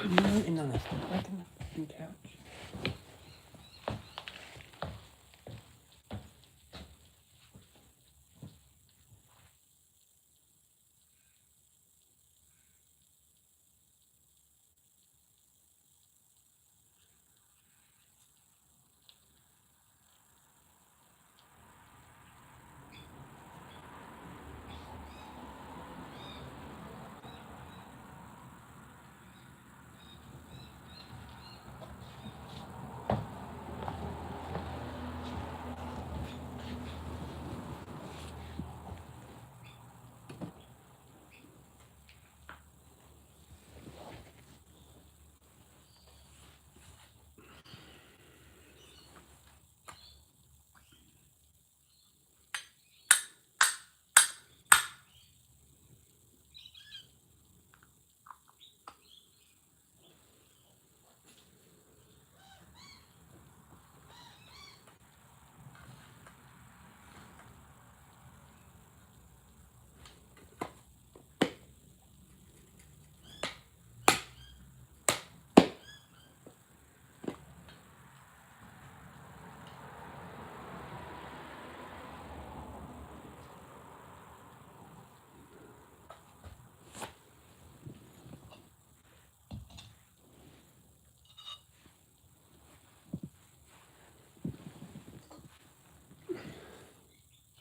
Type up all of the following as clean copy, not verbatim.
No, in the left, back in the couch.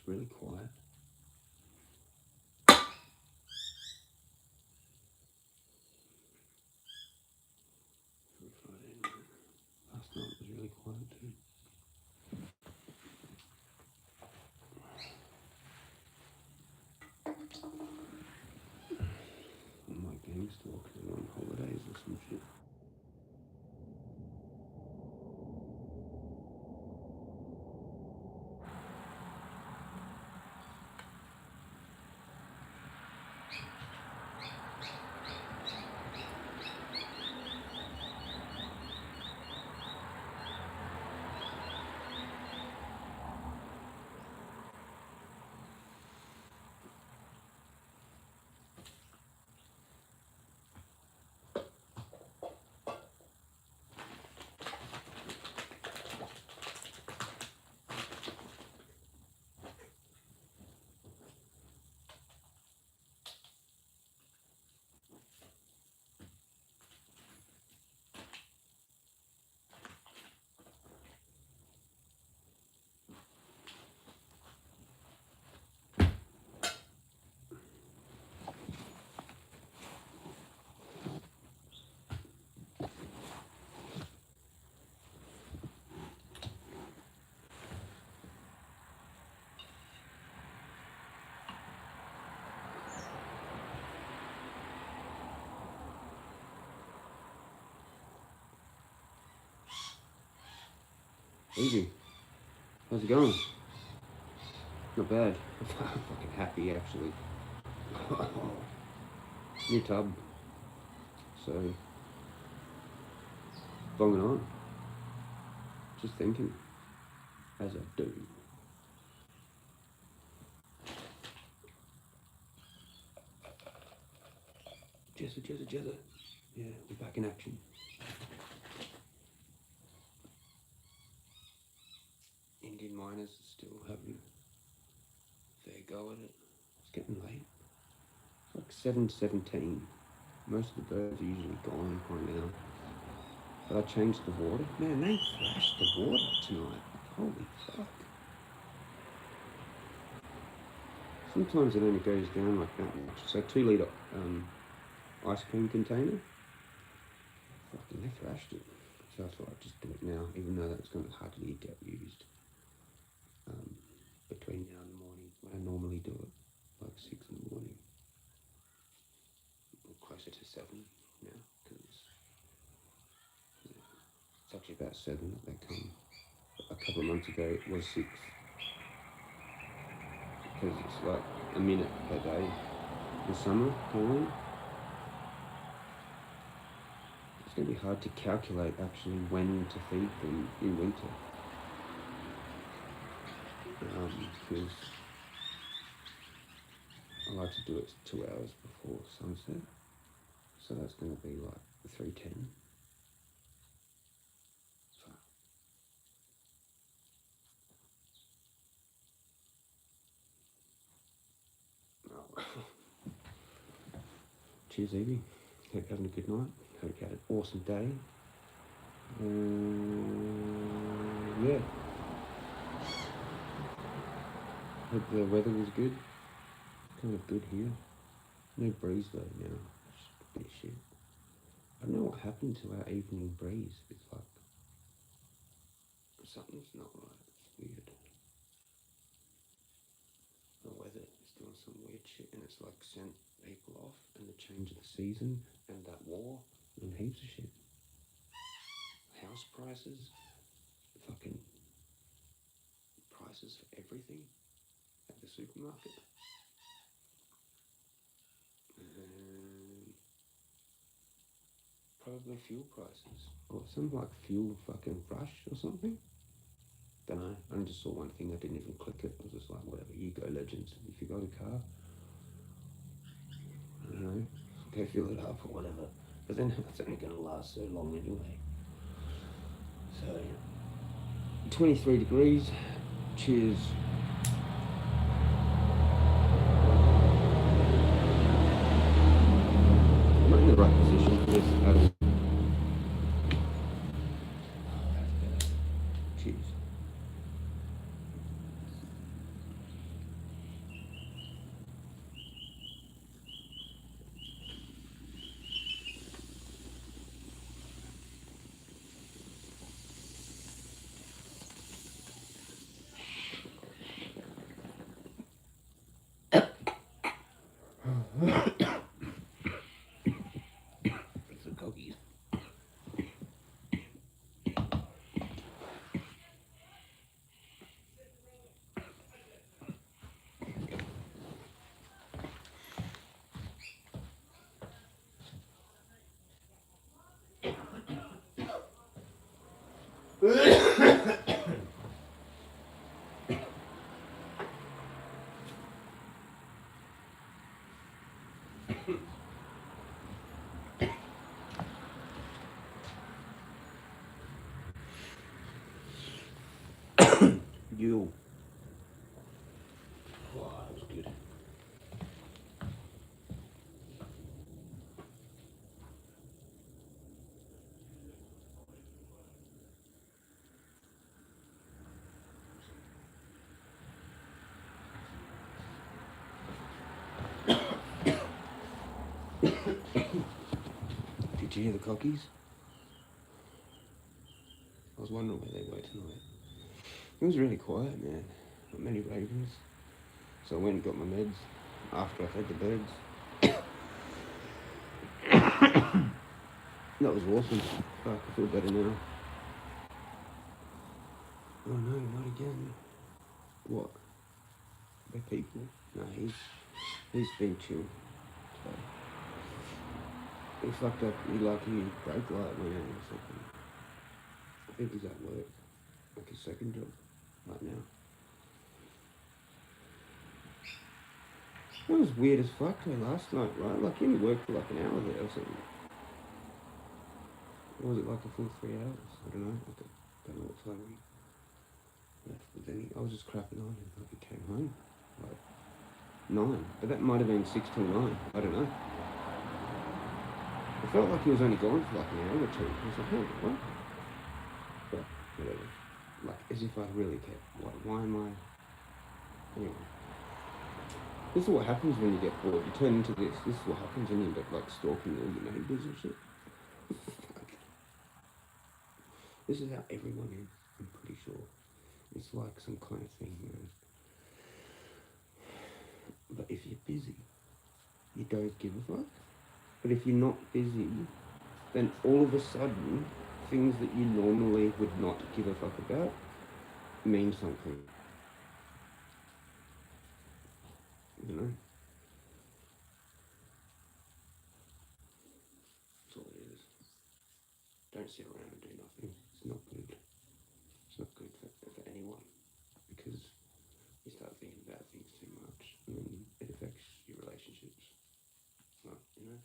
Really quiet. Last night was really quiet too. All my gang stalkers are on holidays or some shit. Easy. How's it going? Not bad. I'm fucking happy actually. New tub. So, bonging on. Just thinking. As I do. Jezza. Yeah, we're back in action. Indian miners are still having their go at it. It's getting late. It's like 7:17. Most of the birds are usually gone by now. But I changed the water. Man, they thrashed the water tonight. Holy fuck. Sometimes it only goes down like that much. So 2 litre ice cream container. Fucking they thrashed it. So I thought I'd just do it now, even though that's going to hardly get used. Between now and the morning, when I normally do it, like 6 in the morning. Or closer to 7 now, because it's actually about 7 that they come. A couple of months ago it was 6. Because it's like a minute per day in summer time. It's going to be hard to calculate actually when to feed them in winter. Because I like to do it 2 hours before sunset. So that's going to be like 310. Oh. Cheers, Evie. Hope you're having a good night. Hope you had an awesome day. Yeah. Hope the weather was good. Kind of good here. No breeze though now. Just a bit of shit. I don't know what happened to our evening breeze. It's like something's not right. It's weird. The weather is doing some weird shit, and it's like sent people off, and the change of the season, and that war, and heaps of shit. House prices, fucking prices for everything at the supermarket. And probably fuel prices, or some like fuel fucking rush or something. Don't know. I just saw one thing. I didn't even click it. I was just like, whatever. You go, legends. If you got a car, I don't know. Go fill it up or whatever. But then it's only going to last so long anyway. So, 23 degrees. Cheers. I'm not in the right position for this. Cheers. It's the cookies. You. Wow, that was good. Did you hear the cockies? I was wondering where they were tonight. It was really quiet, man. Not many ravens. So I went and got my meds after I fed the birds. That was awesome. Fuck, I feel better now. Oh no, not again. What? The people? No, he's been chill. So, he fucked up, he brake light went out or something. I think he's at work. Like his second job right now. That was weird as fuck though last night, right? Like he only worked for like an hour there or something. Or was it like a full 3 hours? I don't know. I don't know what time we left. But then I was just crapping on him. Like he came home. Like 9. But that might have been 6 till 9. I don't know. I felt like he was only gone for like an hour or two. I was like, hey, what? But whatever. Like as if I really cared. Why am I? Anyway. This is what happens when you get bored. You turn into this. This is what happens when you end up like stalking all your neighbours and shit. This is how everyone is, I'm pretty sure. It's like some kind of thing, you know. But if you're busy, you don't give a fuck. But if you're not busy, then all of a sudden, things that you normally would not give a fuck about mean something. You know? That's all it is. Don't sit around and do nothing. It's not good. It's not good for anyone. Because you start thinking about things too much and then it affects your relationships. Well, you know?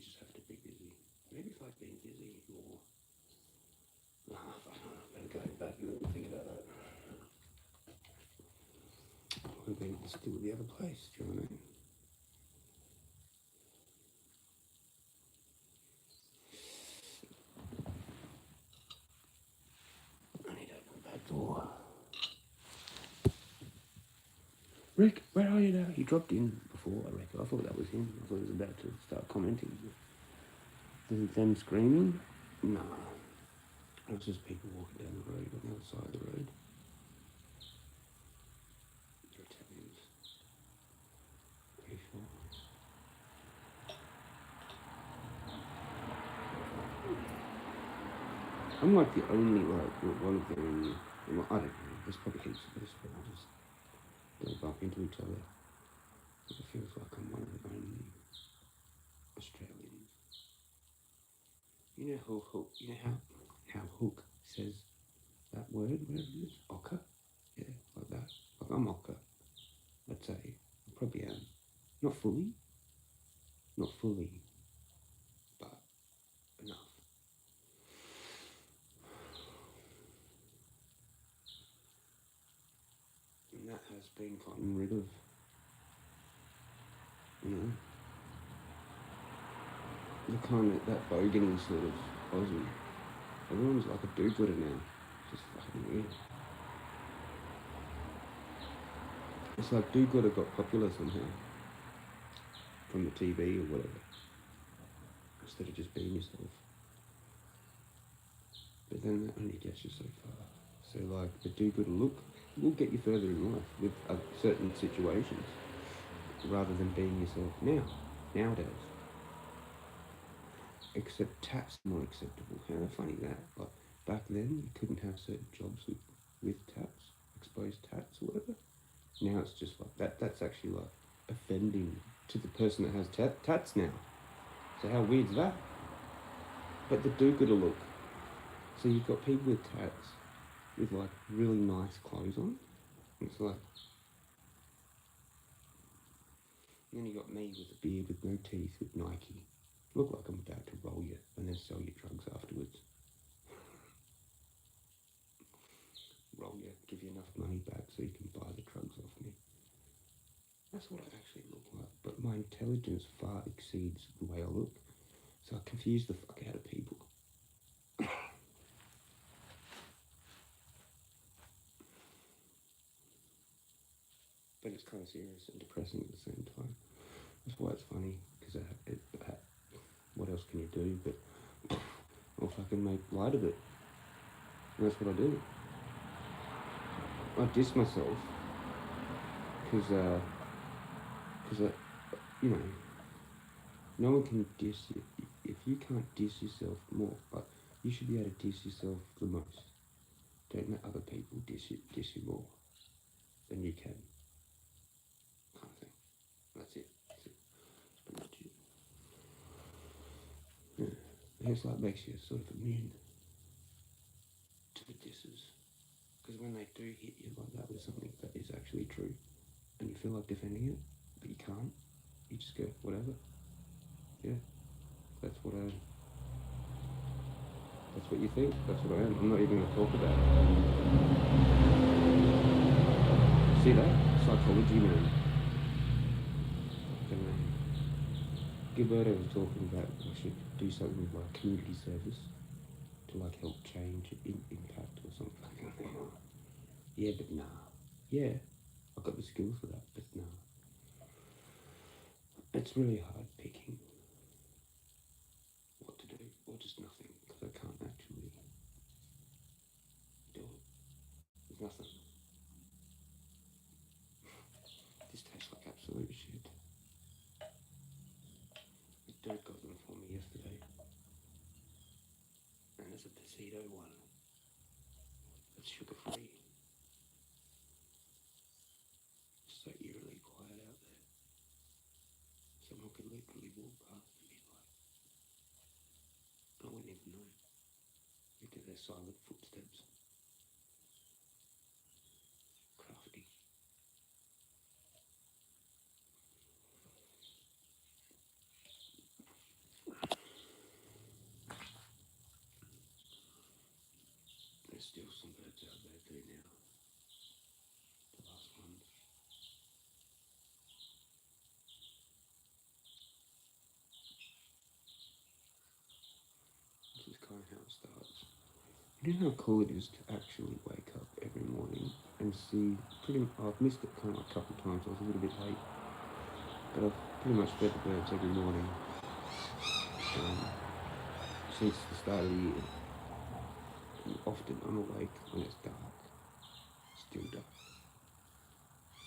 just have to be busy. Maybe if I'd been busy more. I don't know, better go back and think about that. I would have been still at the other place, do you know what I mean? I need to open the back door. Rick, where are you now? He dropped in before, I reckon. I thought that was him. I thought he was about to start commenting. Is it them screaming? No. It was just people walking down the road on the other side of the road. They're Italians. Pretty sure. I'm like the only, one of them in, I don't know, there's probably heaps of this, but I just don't bump into each other. It feels like I'm one of the only Australians. You know how Hook says that word, whatever it is, ochre? Yeah, like that. Like I'm ochre, I'd say. I probably am. Not fully, but enough. And that has been gotten rid of, you know, the kind of, that bogating sort of Aussie. Everyone's like a do-gooder now. It's just fucking weird. It's like do-gooder got popular somehow. From the TV or whatever. Instead of just being yourself. But then that only gets you so far. So like the do-gooder look will get you further in life with certain situations. Rather than being yourself nowadays. Except tats more acceptable. How funny that. Like back then you couldn't have certain jobs with tats, exposed tats or whatever. Now it's just like that's actually like offending to the person that has tats now. So how weird's that? But the do-gooder look. So you've got people with tats with like really nice clothes on. It's like, and then you got me with a beard with no teeth with Nike. Look like I'm about to roll you and then sell you drugs afterwards. Roll you, give you enough money back so you can buy the drugs off me. That's what I actually look like. But my intelligence far exceeds the way I look. So I confuse the fuck out of people. But it's kind of serious and depressing at the same time. That's why it's funny, because what else can you do but I'll fucking make light of it. And that's what I do. I diss myself because you know, no one can diss you. If you can't diss yourself more, but you should be able to diss yourself the most. Don't let other people diss you more than you can. Kind of thing. That's it. That's pretty much it. Yeah. It's like makes you sort of immune to the disses. Because when they do hit you like that with something that is actually true, and you feel like defending it, but you can't, you just go, whatever. Yeah. That's what you think, that's what I am. I'm not even going to talk about it. See that? Psychology, man. Gilberto was talking about I should do something with my community service to like help change, impact or something. Yeah, but nah. Yeah, I've got the skills for that, but nah. It's really hard picking what to do, or just nothing, because I can't actually do it. There's nothing. This tastes like absolute shit. The dude got them for me yesterday. And there's a Pasito one. It's sugar-free. It's so eerily quiet out there. Someone could literally walk past and be like, I wouldn't even know. Because they're silent footsteps. Crafty. there's still some birds out there too now. The last ones. This is kind of how it starts. You know how cool it is to actually wake up every morning and see I've missed it kind of a couple of times. I was a little bit late, but I've pretty much fed the birds every morning since the start of the year. And often I'm awake when it's dark, still dark.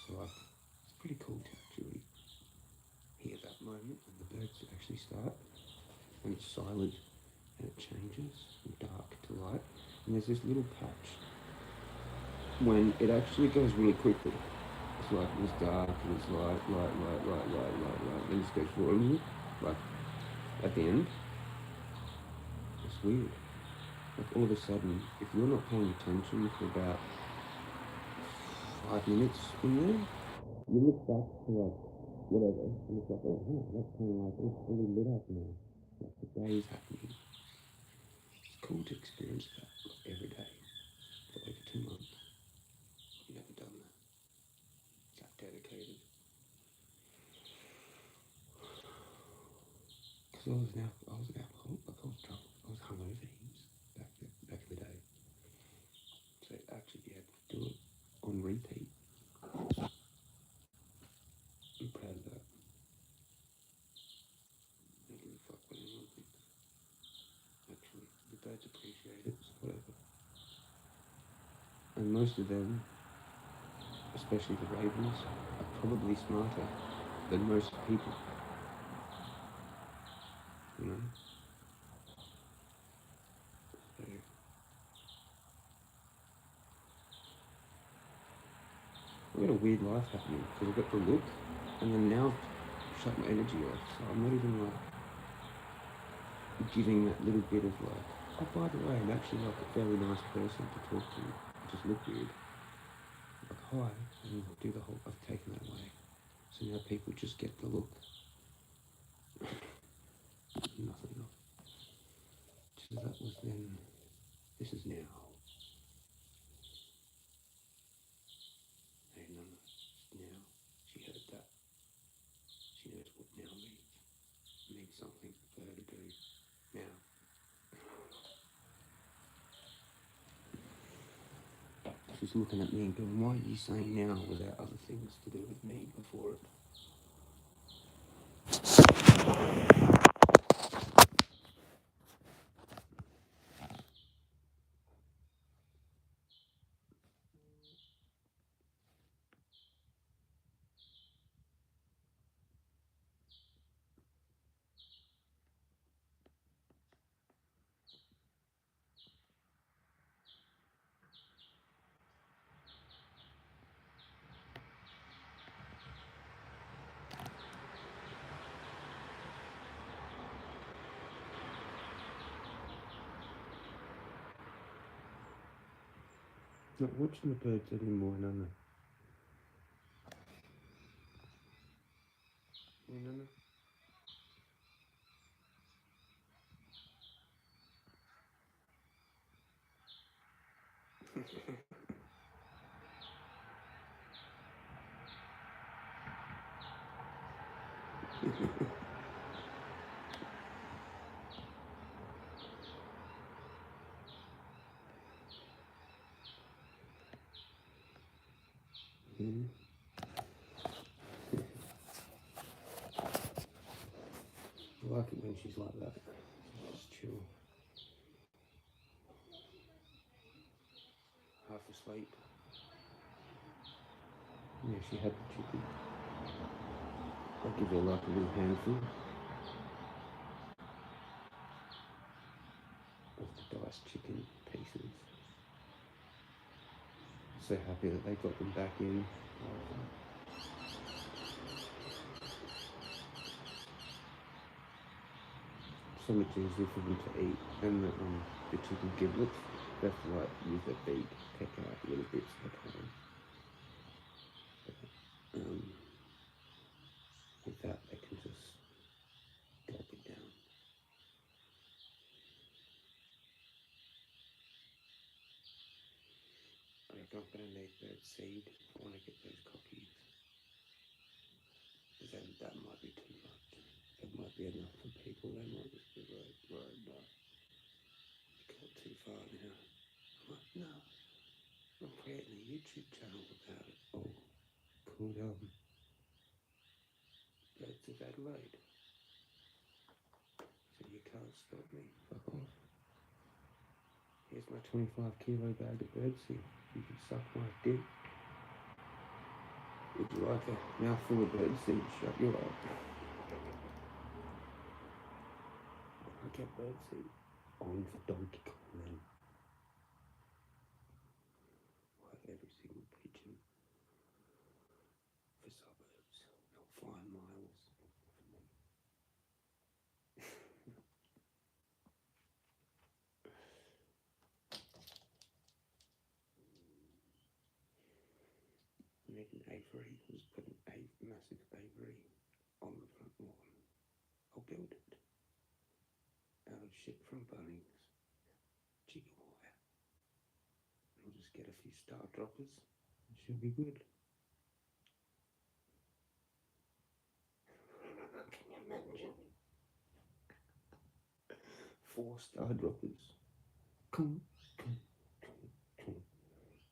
So it's pretty cool to actually hear that moment when the birds actually start, when it's silent and it changes from dark to light. And there's this little patch when it actually goes really quickly. It's like it's dark and it's light, and it just goes boom, like at the end. It's weird. Like all of a sudden, if you're not paying attention for about 5 minutes in there, you look back to like whatever, and it's like, oh, that's kind of like it's fully lit up now. Like the day is happening. It's cool to experience that like, every day for over 2 months. I've never done that. It's that dedicated. Because I was an alcoholic, like I was hungover heaps back in the day. So actually be able to do it on repeat. I'm proud of that. I don't give a fuck what anyone thinks. Actually, the birds appreciate it, so whatever. And most of them, especially the ravens, are probably smarter than most people. You know? So, I've got a weird life happening because I've got the look, and then now I've shut my energy off, so I'm not even like giving that little bit of like, oh, by the way, I'm actually like a fairly nice person to talk to. I just look weird. Like, hi, and do the whole, I've taken that away. So now people just get the look. Nothing else. So that was then, this is now. Hey, Nana, now. She heard that. She knows what now means. It means something for her to do now. She's looking at me and going, why are you saying now without other things to do with me before it? Not watching the birds anymore, Nana. Hey, Nana. Mm. I like it when she's like that. Just chill. Half asleep. Yeah, she had the chicken. I'll give her like a little handful of the diced chicken pieces. So happy that they got them back in. So much easier for them to eat, and the chicken giblets, they have to like use their beak, peck out little bits at a time. With that, they can just gulp it down. reckon I'm going to need bird seed if I want to get those cockies. Because then that might be too much. That might be enough for people. They might just be like, right, no, you got too far now. I'm like, no, I'm creating a YouTube channel about it. Oh, called Birds of Adelaide. So you can't stop me. Fuck off. Here's my 25 kilo bag of birdseed. You can suck my dick. Would you like a mouthful of birdseed? Shut your mouth. I get birdseed on for Donkey Kong then. Like every single pigeon for suburbs. Not 5 miles from me. I need an aviary. Just put an massive aviary on the front lawn. I'll build it out of shit from Bunnings. Chicken wire. I'll just get a few star droppers. It should be good. Can you imagine? 4 star droppers.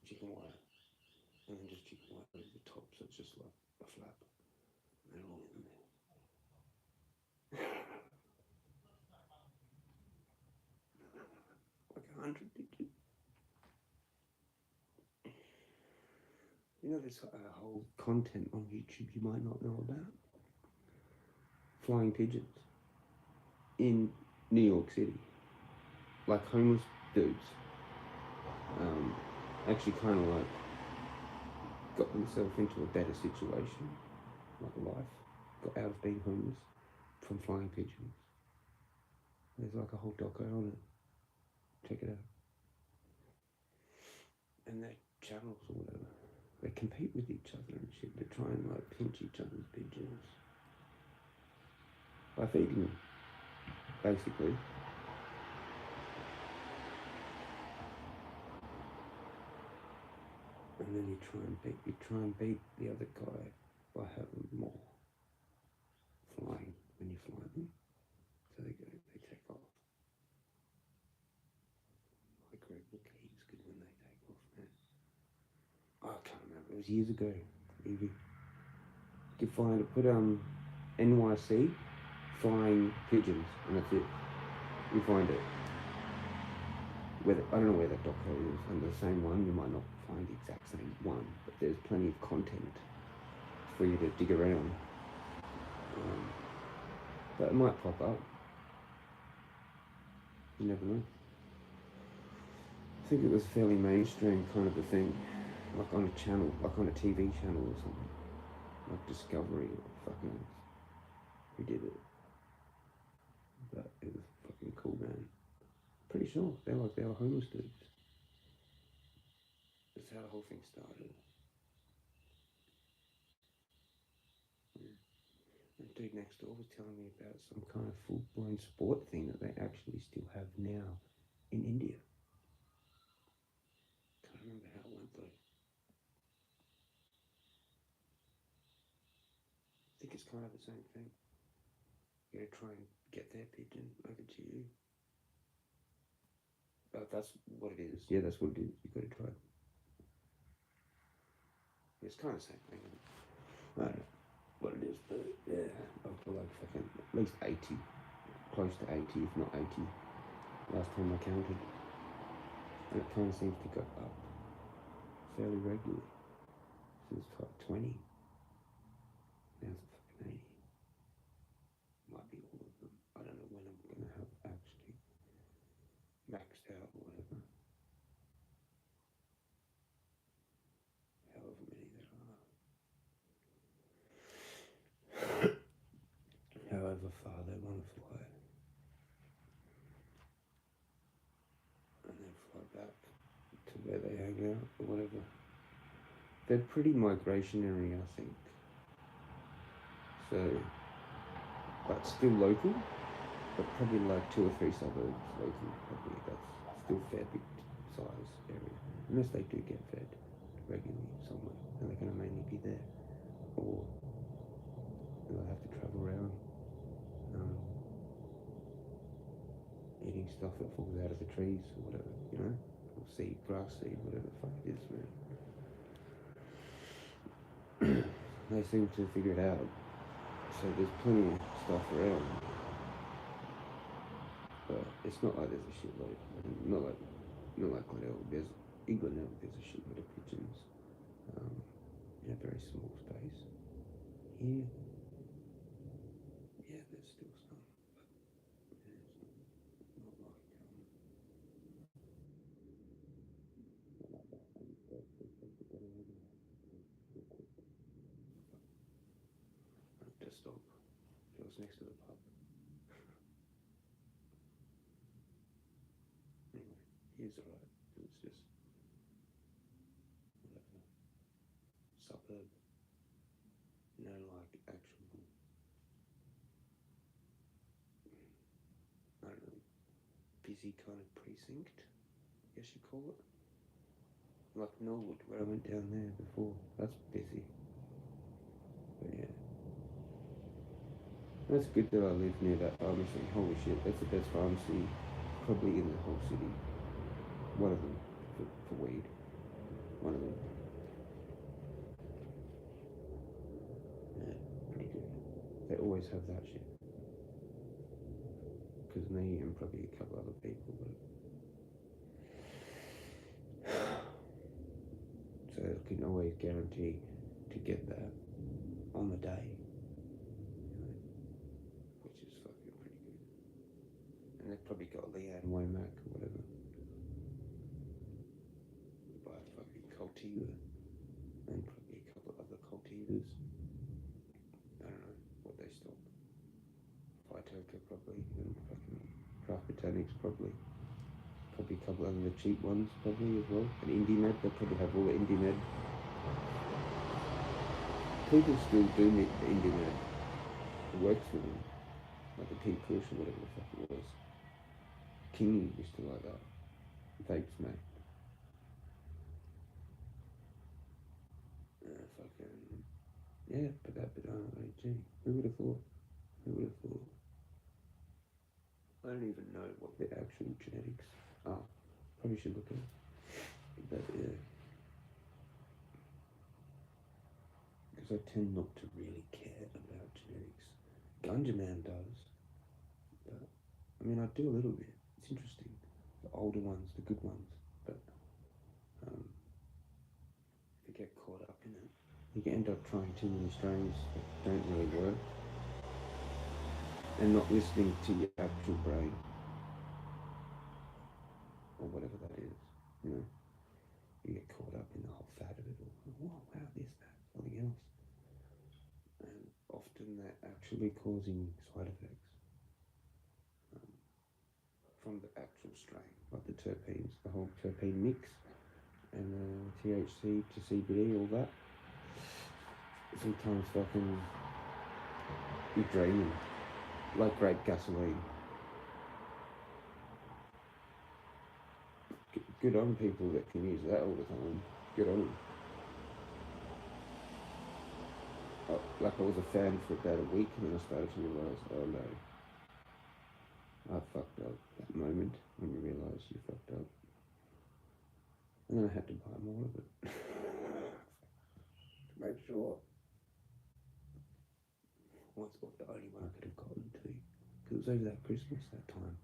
Chicken wire. And then just chicken wire over the top, so it's just like a flap. And they're all in there. Like 100 pigeons. You know, there's a whole content on YouTube you might not know about. Flying pigeons in New York City. Like homeless dudes. Actually kind of like got themselves into a better situation, like life, got out of being homeless from flying pigeons. There's like a whole doco on it. Check it out. And their channels or whatever, they compete with each other and shit. They try and like pinch each other's pigeons by feeding them, basically. And then you try and beat the other guy by having more flying when you fly them. So they take off. Like Greg McKee's good when they take off, man. Oh, I can't remember. It was years ago. Maybe. You could find it. Put NYC flying pigeons, and that's it. You find it. I don't know where that doco is, and the same one, you might not find the exact same one, but there's plenty of content for you to dig around. But it might pop up. You never know. I think it was fairly mainstream kind of a thing, like on a channel, like on a TV channel or something, like Discovery or fucking who did it. But it was fucking cool, man. Pretty sure they were homeless dudes. That's how the whole thing started. Yeah. And dude next door was telling me about some kind of full-blown sport thing that they actually still have now in India. Can't remember how it went though. I think it's kind of the same thing. You gotta try and get their pigeon over to you. That's what it is. Yeah, that's what it is. You gotta try. It's kind of the same thing. I don't know what it is, but yeah, I feel like fucking at least 80, close to 80, if not 80, last time I counted. And it kind of seems to go up fairly regularly. Since like 20, now it's fucking 80. Might be all of them. I don't know when I'm gonna have actually maxed out or whatever. However many there are. However far they want to fly. And then fly back to where they hang out or whatever. They're pretty migrationary, I think. So, but still local, but probably like 2 or 3 suburbs local, probably. That's still fair big size area, unless they do get fed. regularly somewhere, and they're going to mainly be there, or they'll have to travel around eating stuff that falls out of the trees or whatever, or seed, grass seed, whatever the fuck it is, man. They seem to figure it out, so there's plenty of stuff around, but it's not like there's a shitload. Not like Glenelg. In Glenelg there's a shitload of pigeons in a very small space. Here, yeah, there's still some, but it's not like just stop. It was next to the pub. Anyway, here's alright. It's just whatever suburb. Like actual, I don't know, busy kind of precinct, I guess you call it. Like Norwood, where I went down there before. That's busy. But yeah. That's good that I live near that pharmacy. Holy shit, that's the best pharmacy probably in the whole city. One of them, for weed. One of them. Yeah, pretty good. They always have that shit. Because me and probably a couple other people, but so I can always guarantee to get that on the day, which is fucking pretty good. And they've probably got Leanne Womack or whatever. Buy a fucking cultivar and probably a couple of other cultivars. I don't know what they stock. Phytoca probably, and fucking Craft Botanics probably. Probably a couple of the cheap ones probably as well. And IndieMed, they probably have all the IndieMed. People still do need the IndieMed. It works for them. Like the King Kush or whatever the fuck it was. King used to like that. Vapes, mate. Fucking, yeah, but that banana AG. Who would have thought? I don't even know what the actual genetics are. Probably should look at it. But yeah. Because I tend not to really care about genetics. Ganja Man does. But, I mean, I do a little bit. It's interesting. The older ones, the good ones. But, if you get caught up in it, you can end up trying too many strains that don't really work. And not listening to your actual brain. Or whatever that is, You get caught up in the whole fad of it all. Oh, wow, this, that, something else. And often they're actually causing side effects from the actual strain, like the terpenes, the whole terpene mix, and the THC to CBD, all that. Sometimes fucking you're draining, like grape gasoline. Good on people that can use that all the time. Good on them. Like I was a fan for about a week, and then I started to realise, oh no, I fucked up. That moment when you realise you fucked up, and then I had to buy more of it to make sure. Well, it's the only one I could have gotten to, because it was over that Christmas that time.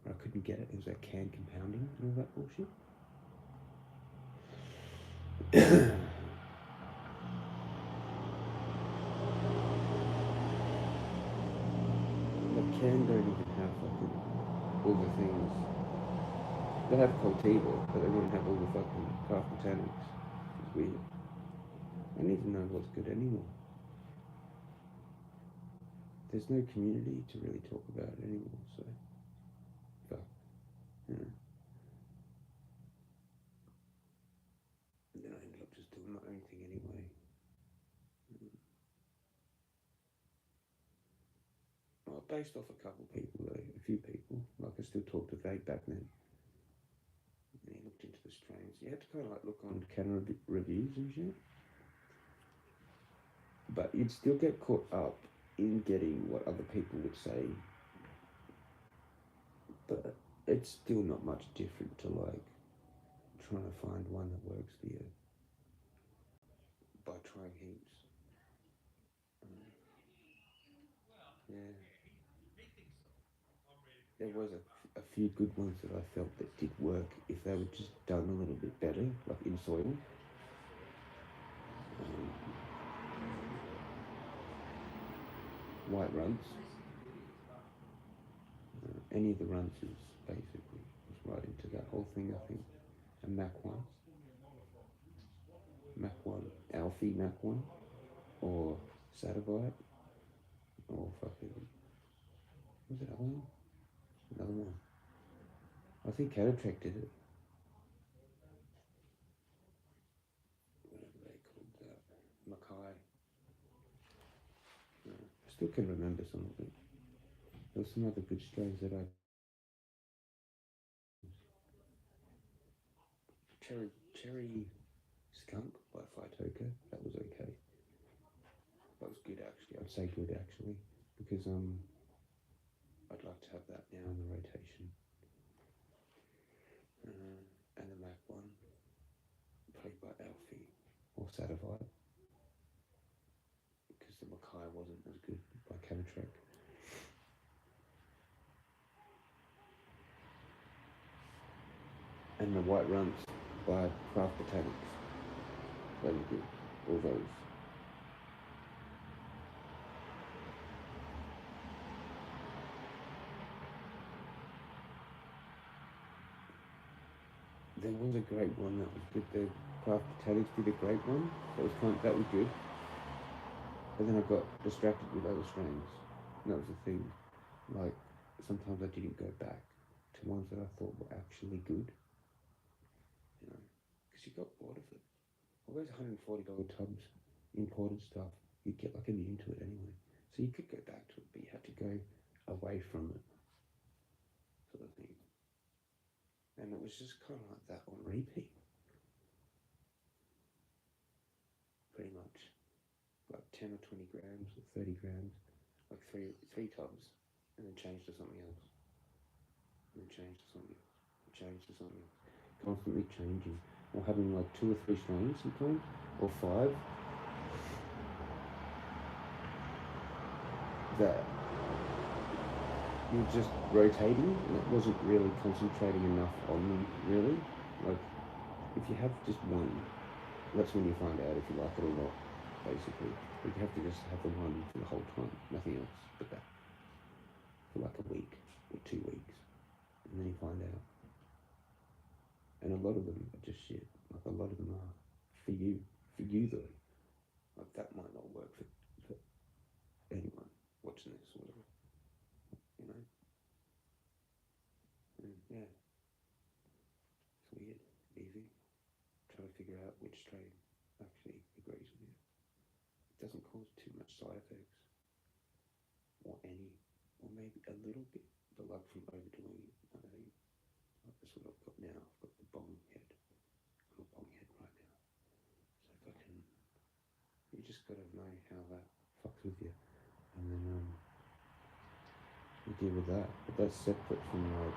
I couldn't get it. It was that canned compounding and all that bullshit. The can don't even have fucking all the things. They have Cultiva, but they won't have all the fucking Craft Botanics. It's weird. I don't even know what's good anymore. There's no community to really talk about it anymore, so fuck. And then I ended up just doing my own thing anyway. Well, based off a couple people though, a few people. Like I still talk to Vague back then. And he looked into the strains. You had to kind of like look on Canada reviews and shit. But you'd still get caught up in getting what other people would say. But it's still not much different to like trying to find one that works for you by trying heaps. Yeah. There was a few good ones that I felt that did work if they were just done a little bit better, like in soil. White runts. Any of the runts is basically was right into that whole thing, I think. A Mac 1. Mac 1. Alfie Mac 1. Or Satellite. Or fucking... What was it, other one? Another one. I think Catatrack did it. Whatever they called that. Mackay. I still can remember some of it. There were some other good strains that I... Cherry Skunk by Phytoka. That was okay. That was good actually. I'd say good actually. Because I'd like to have that now in the rotation. And the Mac 1 played by Alfie or Satellite. Because the Mackay wasn't as good by Catatrack. And the White Runts by Craft Botanics. They were good. All those. There was a great one that was good. The Craft Botanics did a great one. That was good. But then I got distracted with other strains. And that was the thing. Like, sometimes I didn't go back to ones that I thought were actually good. You know, because you got bored of it. All those $140 tubs, imported stuff, you'd get like immune to it anyway. So you could go back to it, but you had to go away from it, sort of thing. And it was just kind of like that on repeat. Pretty much. Like 10 or 20 grams or 30 grams. Like three tubs. And then change to something else. And then change to something else. And change to something else. Constantly changing. Or having like 2 or 3 strains sometimes. Or 5. That you're just rotating and it wasn't really concentrating enough on them, really. Like, if you have just one, that's when you find out if you like it or not, basically. But you have to just have the one for the whole time, nothing else but that. For like a week or 2 weeks. And then you find out. And a lot of them are just shit. Like, a lot of them are for you. For you, though. Like, that might not work for anyone watching this or whatever. You know? And yeah. It's weird. Easy. Try to figure out which strain actually agrees with you. It doesn't cause too much side effects. Or any. Or maybe a little bit. But like from overdoing it. I think. Like that's what I've got now. I've got the bong head. I'm a bong head right now. So fucking. You just gotta know how that fucks with you. And then you deal with that. But that's separate from like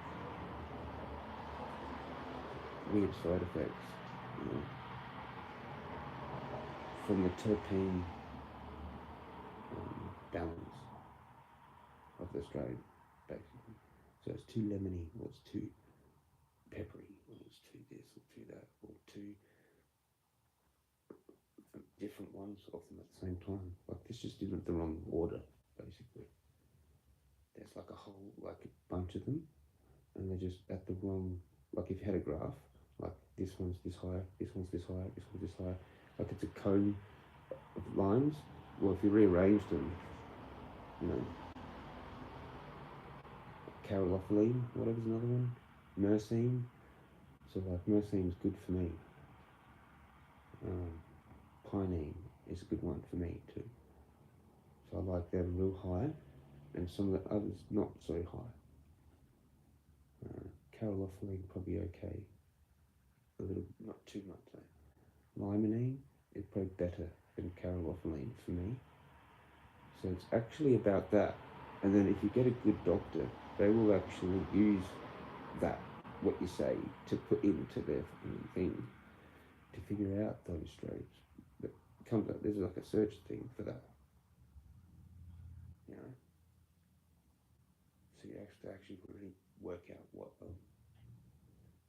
weird side effects, you know, from the terpene balance of the strain, basically. So it's too lemony, or it's too peppery, or it's too this, or too that, or too different ones of them at the same time. Like this just isn't the wrong order, basically. There's like a whole, like a bunch of them, and they're just at the wrong, like if you had a graph, like this one's this high, this one's this high, this one's this high, like it's a cone of lines. Well, if you rearrange them, you know, caryophyllene, whatever's another one, myrcene. So like myrcene's good for me. Pinene is a good one for me too. So I like them real high, and some of the others not so high. Caryophyllene probably okay. a little, not too much though. Limonene is probably better than caryophyllene for me. So it's actually about that. And then if you get a good doctor, they will actually use that, what you say, to put into their thing to figure out those strokes. But it comes up, there's like a search thing for that. You know? So you have to actually really work out what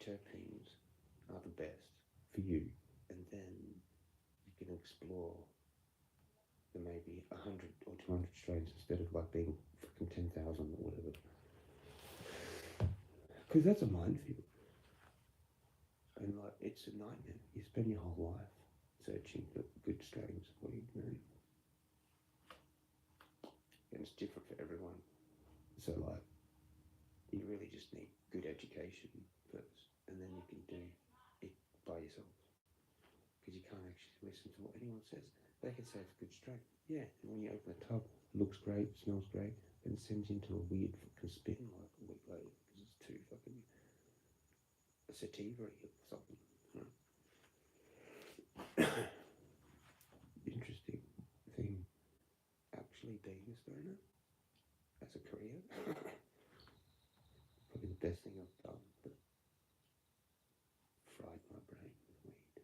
terpenes are the best for you. And then you can explore the maybe 100 or 200 strains instead of like being fucking 10,000 or whatever. Because that's a minefield. And like, it's a nightmare. You spend your whole life searching for good strains for you, know. And it's different for everyone. So like, you really just need good education first, and then you can do it by yourself. Because you can't actually listen to what anyone says. They can say it's a good strain. Yeah, and when you open the tub, it looks great, smells great, then it sends you into a weird fucking spin like a week later because it's too fucking sativa or something. You know? Interesting thing, actually being a stoner as a career. Probably the best thing I've done, but fried my brain with weed.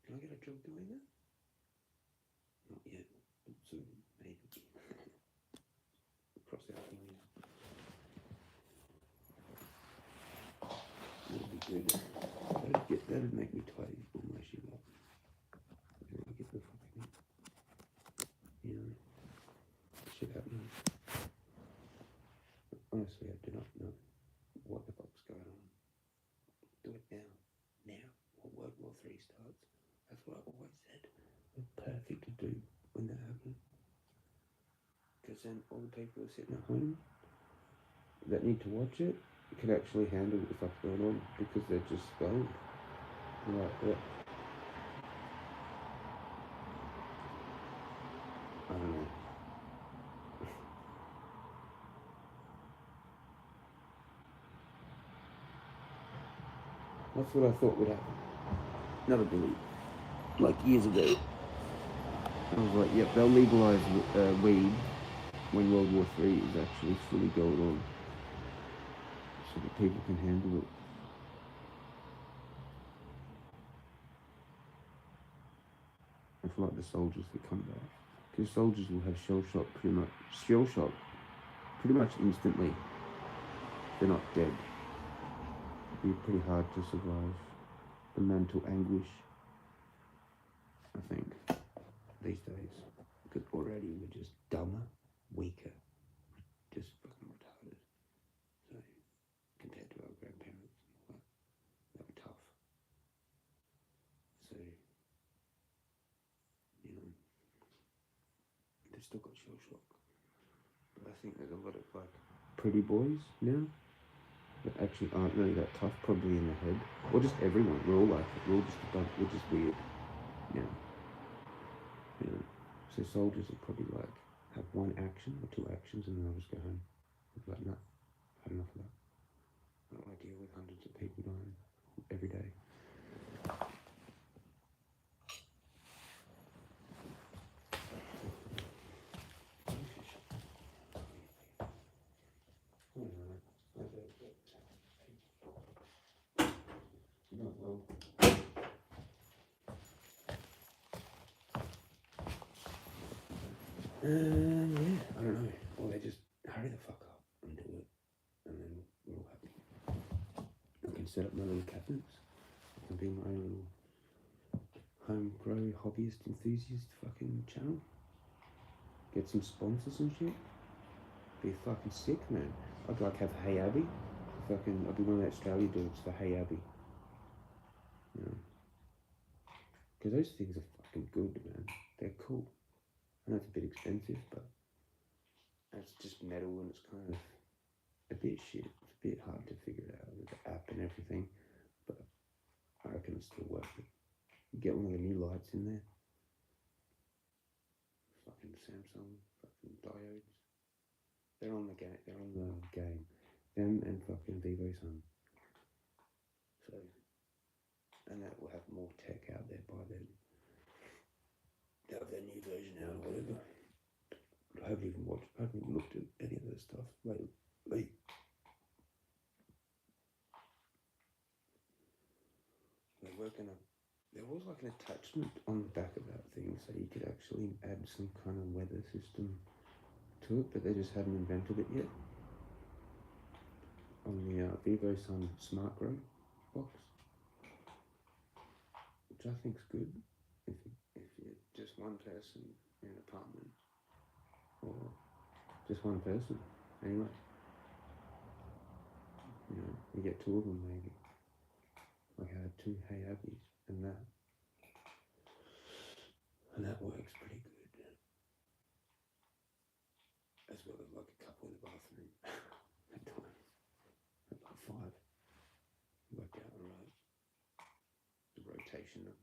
Can I get a job doing that? Not yet, but soon, maybe. Cross our fingers. That'd be good. That'd make me tidy for my shit up. And I get the fucking, you know, shit happening. Honestly, I do not know what the fuck's going on. Do it now. Now, or World War III starts. That's what I've always said. It's perfect to do when that happens. Because then all the people who are sitting at home that need to watch it can actually handle what the fuck's going on because they're just stoned. Like, yeah. I don't know. That's what I thought would happen. Never believed. Like years ago. I was like, yep, they'll legalise weed when World War III is actually fully going on. So that people can handle it. I feel like the soldiers that come back. Because soldiers will have shell shock pretty much instantly. They're not dead. It'd be pretty hard to survive the mental anguish, I think, these days. Because already we're just dumber, weaker, just fucking retarded. So, compared to our grandparents, well, they were tough. So, you know, they've still got shell shock. But I think there's a lot of like pretty boys now that actually aren't really that tough, probably in the head, or just everyone. We're all like it. We're all just a bunch. We're just weird. Yeah. You know. So soldiers will probably like have one action or two actions, and then they'll just go home. They'll be like, no, had enough of that. I don't want to deal with hundreds of people dying every day. Yeah, I don't know. Or they just hurry the fuck up and do it, and then we're all happy. I can set up my little cabinets. I can be my own little home grow hobbyist enthusiast fucking channel. Get some sponsors and shit. Be fucking sick, man. I'd like have Hey Abby. I'd be one of the Australia dudes for Hey Abby. You know, because those things are fucking good, man. They're cool. I know it's a bit expensive, but it's just metal and it's kind of a bit shit. It's a bit hard to figure it out with the app and everything, but I reckon it's still worth it. You get one of the new lights in there. Fucking Samsung, fucking diodes. They're on the game. Them and fucking Vivo's home. So and that will have more tech out there by then. They'll have their new version out or whatever. I haven't even looked at any of this stuff lately. They're working on. There was like an attachment on the back of that thing, so you could actually add some kind of weather system to it, but they just hadn't invented it yet. On the Vivo Sun Smart Grow box, which I think's good if you're just one person in an apartment, or just one person. Anyway, you get two of them maybe. Like I had two Hey Abbeys and that works pretty good. As well as like a couple in the bathroom at times. At like 5. Worked out alright. The rotation of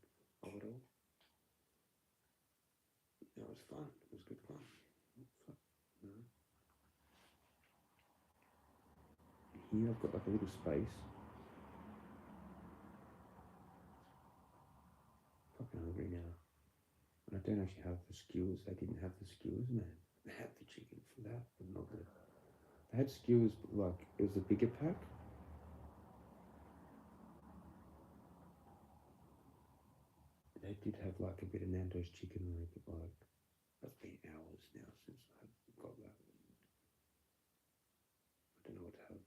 it all. It was fun. It was good fun. Here I've got like a little space. Fucking hungry now. And I don't actually have the skewers. They didn't have the skewers, man. They had the chicken for that, but not the. They had skewers, but like it was a bigger pack. They did have like a bit of Nando's chicken, like that's been hours now since I got that. I don't know what to have.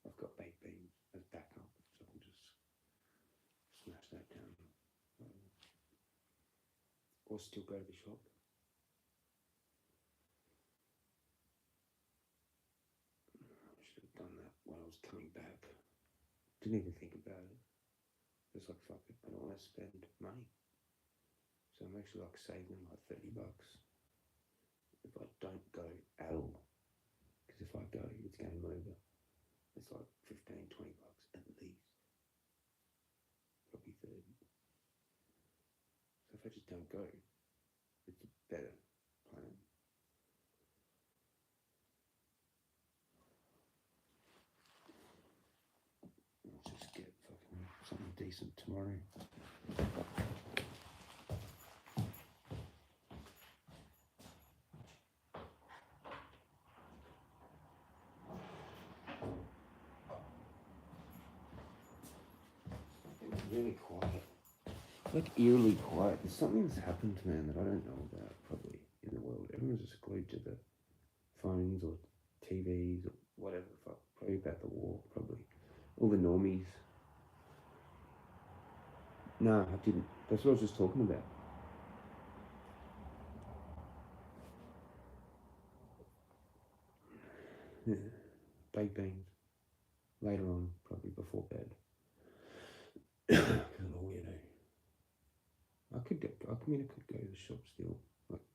I've got baked beans as backup, so I can just smash that down. Or still go to the shop. I should have done that when I was coming back. Didn't even think about it. Just like, fuck it, I don't want to spend money. So I'm actually like saving like $30 if I don't go at all. Because if I go, it's game over. It's like $15-20 at least. Probably 30. So if I just don't go, it's a better plan. Let's just get fucking something decent tomorrow. It's really quiet. Like eerily quiet. There's something that's happened, man, that I don't know about probably in the world. Everyone's just glued to the phones or TVs or whatever the fuck. Probably about the war, probably. All the normies. No, I didn't. That's what I was just talking about. Yeah. Baked beans. Later on, probably before bed. Because I'm a weirdo. I could go to the shop still. Like,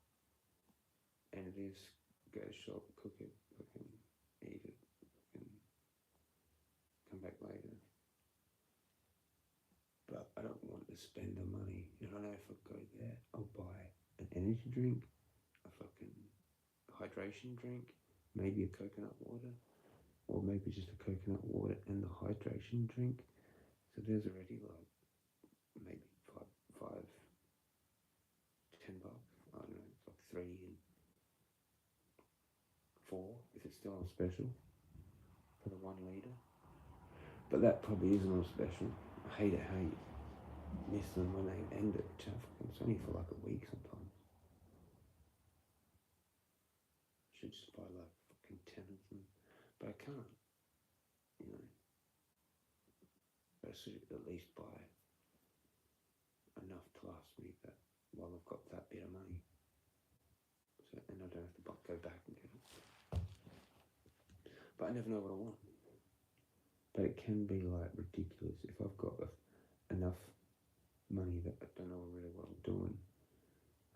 and it is go to the shop, cook it, fucking eat it, and come back later. But I don't want to spend the money. I don't know if I go there, I'll buy an energy drink, a fucking hydration drink, maybe a coconut water, or maybe just a coconut water and the hydration drink. So there's already like maybe $5, $10. I don't know, it's like 3 and 4 if it's still on special for the 1 litre. But that probably isn't on special. I hate it how you miss them when they end it. It's only for like a week sometimes. I should just buy like fucking 10 of them. But I can't, But I should at least buy enough to last me that while I've got that bit of money. So, and I don't have to go back and get it. But I never know what I want. But it can be like ridiculous if I've got enough money that I don't know really what I'm doing.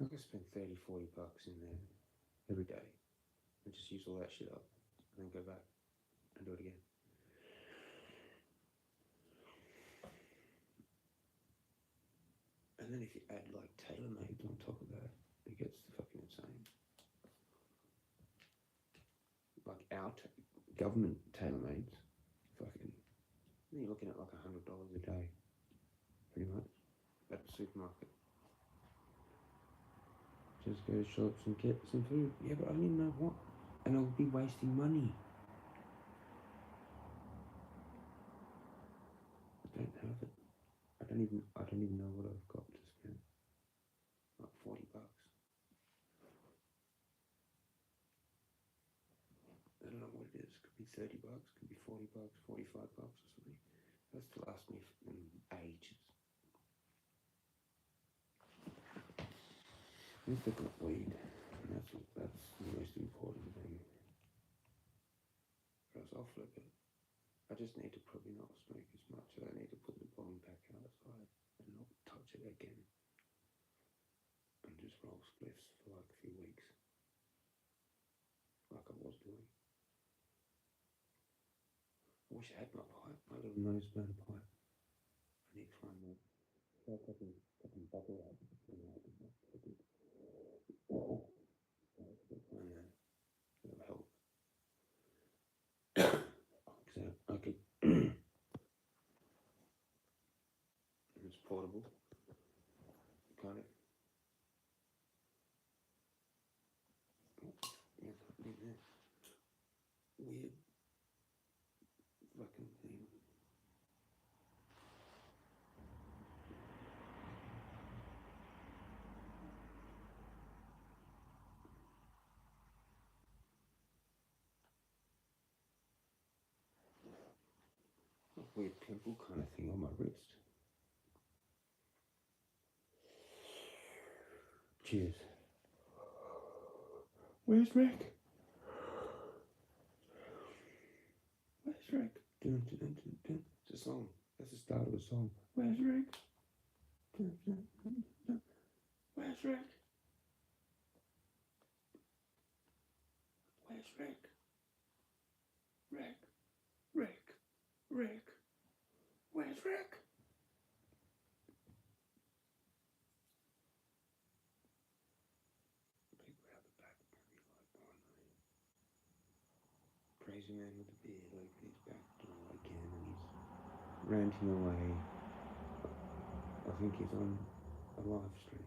I can spend $30-40 in there every day and just use all that shit up and then go back and do it again. And then if you add like tailor-made on top of that, it gets fucking insane. Like our government tailor-mades, fucking, you're looking at like $100 a day, pretty much, at the supermarket. Just go to shops and get some food. Yeah, but I don't even know what, and I'll be wasting money. I don't have it. I don't even know what I've got to spend. Like $40. I don't know what it is. Could be $30. Could be $40. $45 or something. That's to last me ages. At least I've got weed, and that's the most important thing. Or else I'll flip it. I just need to probably not smoke as much. I need to put the bong back outside and not touch it again. And just roll spliffs for like a few weeks. Like I was doing. I wish I had my pipe, my little nose burner pipe. I need to find that. I can bubble up. It'll help. So I could. It's portable. Kind of. Weird fucking thing. Weird pimple kind of thing on my wrist. Cheers. Where's Rick? Where's Rick? Dun, dun, dun, dun, dun. It's a song. That's the start of a song. Where's Rick? Dun, dun, dun, dun. Where's Rick? Where's Rick? Rick? Rick? Rick? Where's Rick? People out the back are going to be like, oh no. Crazy man with the beard opened his back door again and he's ranting away. I think he's on a live stream.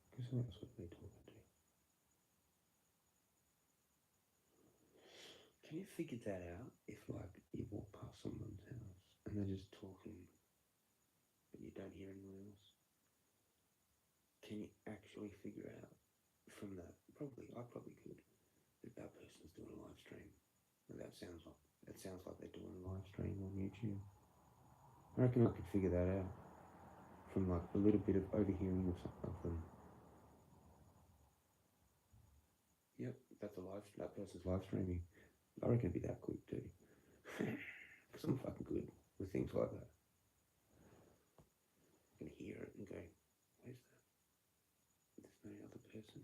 Because that's what they talk to. Can you figure that out? If like you walk past someone's house and they're just talking but you don't hear anyone else? Can you actually figure out from that? Probably, I probably could. That person's doing a live stream. And that sounds like they're doing a live stream on YouTube. I reckon I could figure that out from like a little bit of overhearing of them. Yep, that person's live streaming. I reckon it'd be that quick too. Because I'm fucking good with things like that. I can hear it and go, where's that? There's no other person.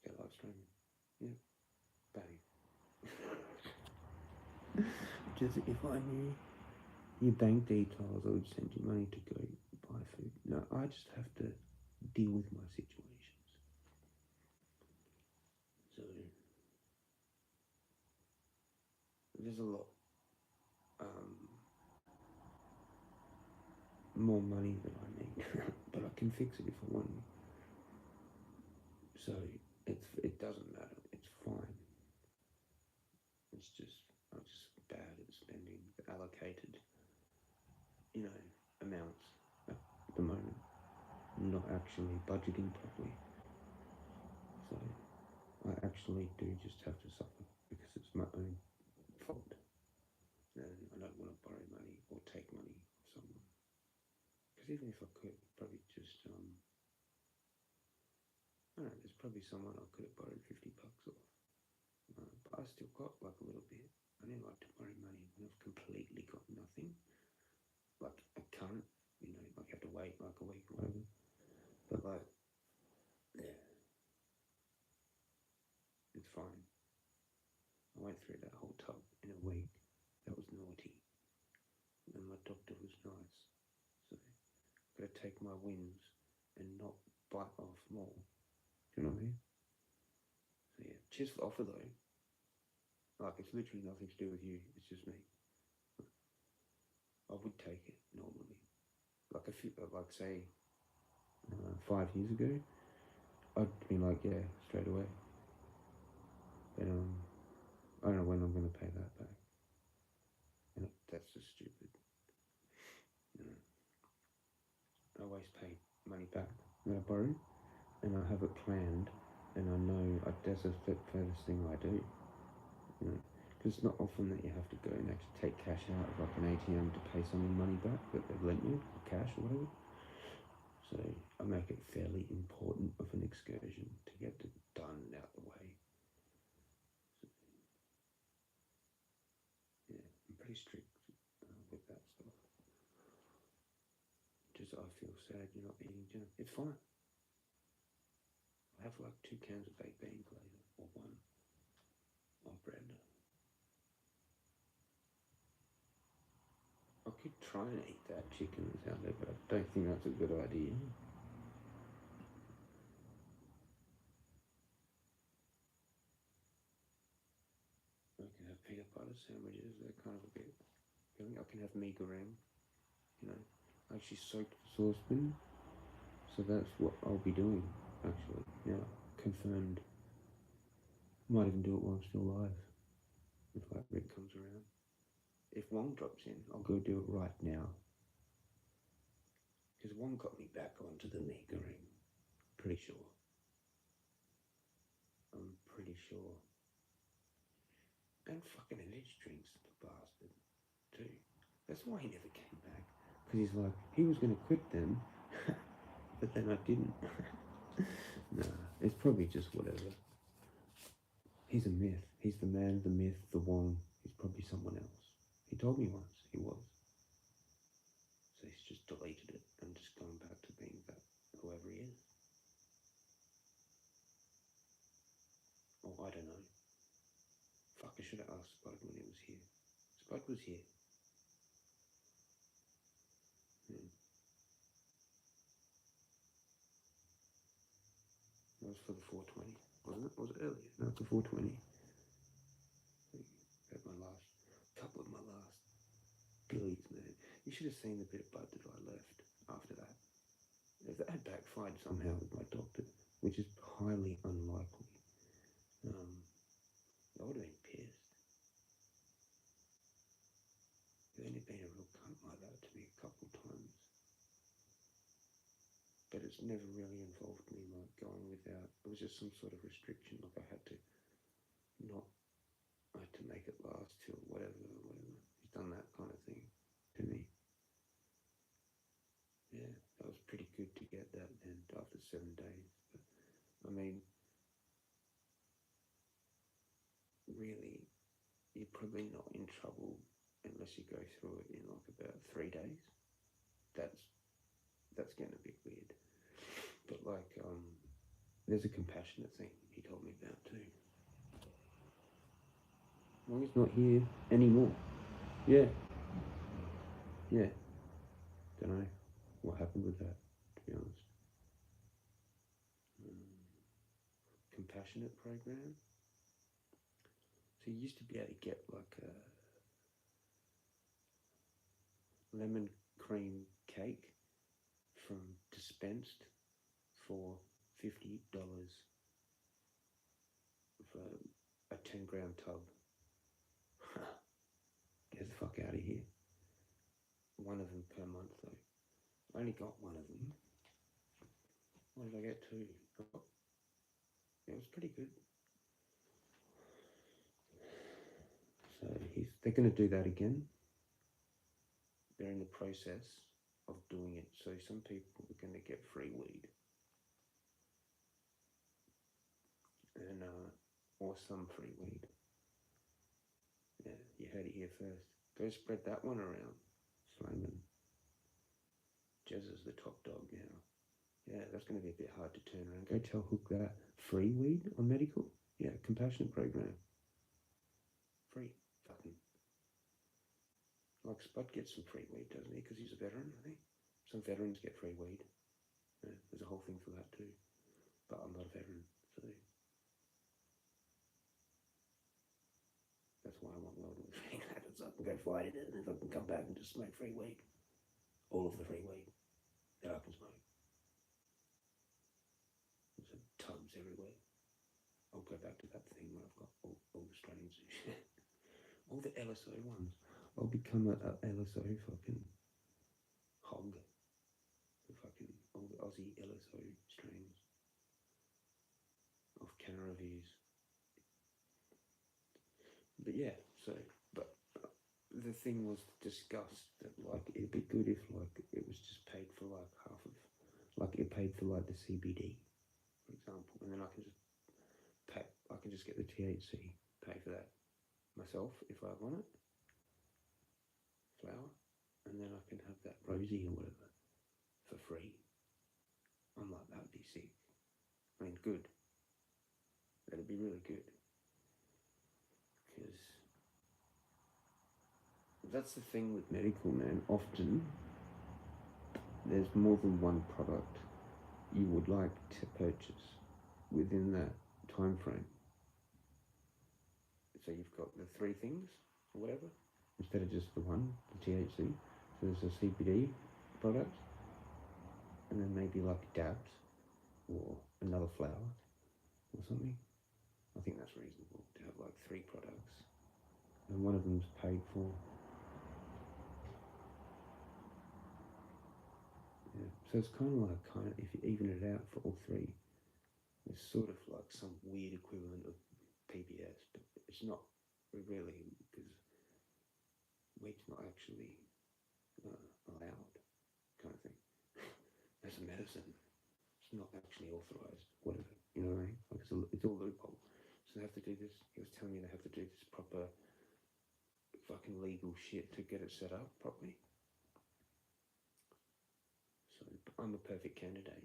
They're live streaming. Yep. Bang. Just if I knew your bank details, I would send you money to go buy food. No, I just have to deal with my situations. So there's a lot more money than I need, but I can fix it if I want. So it doesn't matter. It's fine. It's just I'm just bad at spending the allocated, amounts at the moment. Not actually budgeting properly. So I actually do just have to suffer because it's my own fault. And I don't want to borrow money or take money from someone. Because even if I could, probably just, I don't know, there's probably someone I could have borrowed $50 off. But I still got like a little bit. I didn't like to borrow money when I've completely got nothing. Like I can't, like you have to wait like a week or whatever. But like, yeah, it's fine. I went through that whole tub in a week. That was naughty. And my doctor was nice. So I've got to take my wins and not bite off more. Do you know what I mean? So yeah, cheers for the offer though. Like, it's literally nothing to do with you. It's just me. I would take it normally. Like, like say, 5 years ago, I'd be like, yeah, straight away. But I don't know when I'm going to pay that back. And that's just stupid. You know, I always pay money back that I borrow, and I have it planned, and I know that's the first thing I do. You know, because it's not often that you have to go and actually take cash out of like an ATM to pay someone money back that they've lent you, or cash or whatever. So I make it fairly important of an excursion to get it done and out the way. So, yeah, I'm pretty strict with that stuff. Just I feel sad you're not eating dinner. It's fine. I'll have like 2 cans of baked beans later, or 1 on bread. I could try and eat that chicken that's out there, but I don't think that's a good idea. I can have peanut butter sandwiches, they're kind of a bit filling. I can have mee goreng, you know. I actually soaked the saucepan, so that's what I'll be doing, actually. Yeah, confirmed. Might even do it while I'm still alive, if like Rick comes around. If Wong drops in, I'll go do it right now. Because Wong got me back onto the mee goreng. Pretty sure. I'm pretty sure. And fucking energy drinks, the bastard, too. That's why he never came back. Because he's like, he was going to quit them, but then I didn't. Nah, it's probably just whatever. He's a myth. He's the man, the myth, the Wong. He's probably someone else. He told me once he was. So he's just deleted it and just gone back to being that, whoever he is. Or I don't know. Fuck, I should have asked Spud when he was here. Spud was here. That was for the 420, wasn't it? Was it earlier? No, it's the 420. Had my last, couple of my last billies, man. You should have seen the bit of bud that I left after that. If that had backfired somehow with my doctor, which is highly unlikely, I would have been pissed. There's only been a real cunt like that to me a couple of times. But it's never really involved me like going without. It was just some sort of restriction, like I had to make it last till whatever. He's done that kind of thing to me. Yeah, that was pretty good to get that then after 7 days. But I mean, really, you're probably not in trouble unless you go through it in like about 3 days. That's getting a bit weird. But like, there's a compassionate thing he told me about too. Well, he's not here anymore. Yeah. Don't know what happened with that, to be honest. Compassionate program. So you used to be able to get like a lemon cream cake from dispensed for $50 for a 10-gram tub. Get the fuck out of here. One of them per month though. I only got one of them. What did I get? 2? It was pretty good. So they're going to do that again. They're in the process of doing it. So some people are going to get free weed. And or some free weed. Yeah, you heard it here first. Go spread that one around, Simon. Jezza's the top dog now. Yeah, that's going to be a bit hard to turn around. Go tell Hook that. Free weed on medical? Yeah, compassionate program. Free. Fucking. Like Spud gets some free weed, doesn't he? Because he's a veteran, I think. Some veterans get free weed. Yeah, there's a whole thing for that too. But I'm not a veteran, so. why I want World War III happens. So I can go fight it, and if I can come back and just smoke free weed, all of the free weed that I can smoke. There's tubs everywhere. I'll go back to that thing where I've got all the strains and shit. All the LSO ones. I'll become a LSO fucking hog. The fucking all the Aussie LSO strains of Canna reviews. But yeah, but the thing was discussed that like it'd be good if like it was just paid for like half of, like it paid for like the CBD, for example, and then I can just get the THC, pay for that myself if I want it, flower, and then I can have that rosy or whatever for free. I'm like, that would be sick. I mean, good. That'd be really good. Because that's the thing with medical, man. Often there's more than one product you would like to purchase within that time frame. So you've got the three things or whatever, instead of just the one, the THC. So there's a CBD product, and then maybe like dabs or another flower or something. I think that's reasonable to have like three products, and one of them's paid for. Yeah. So it's kind of if you even it out for all three, it's sort of like some weird equivalent of PBS, but it's not really, because weed's not actually allowed, kind of thing. As a medicine, it's not actually authorized, whatever, you know what I mean? Like it's all loophole. So they have to do this. He was telling me they have to do this proper fucking legal shit to get it set up properly. So I'm a perfect candidate,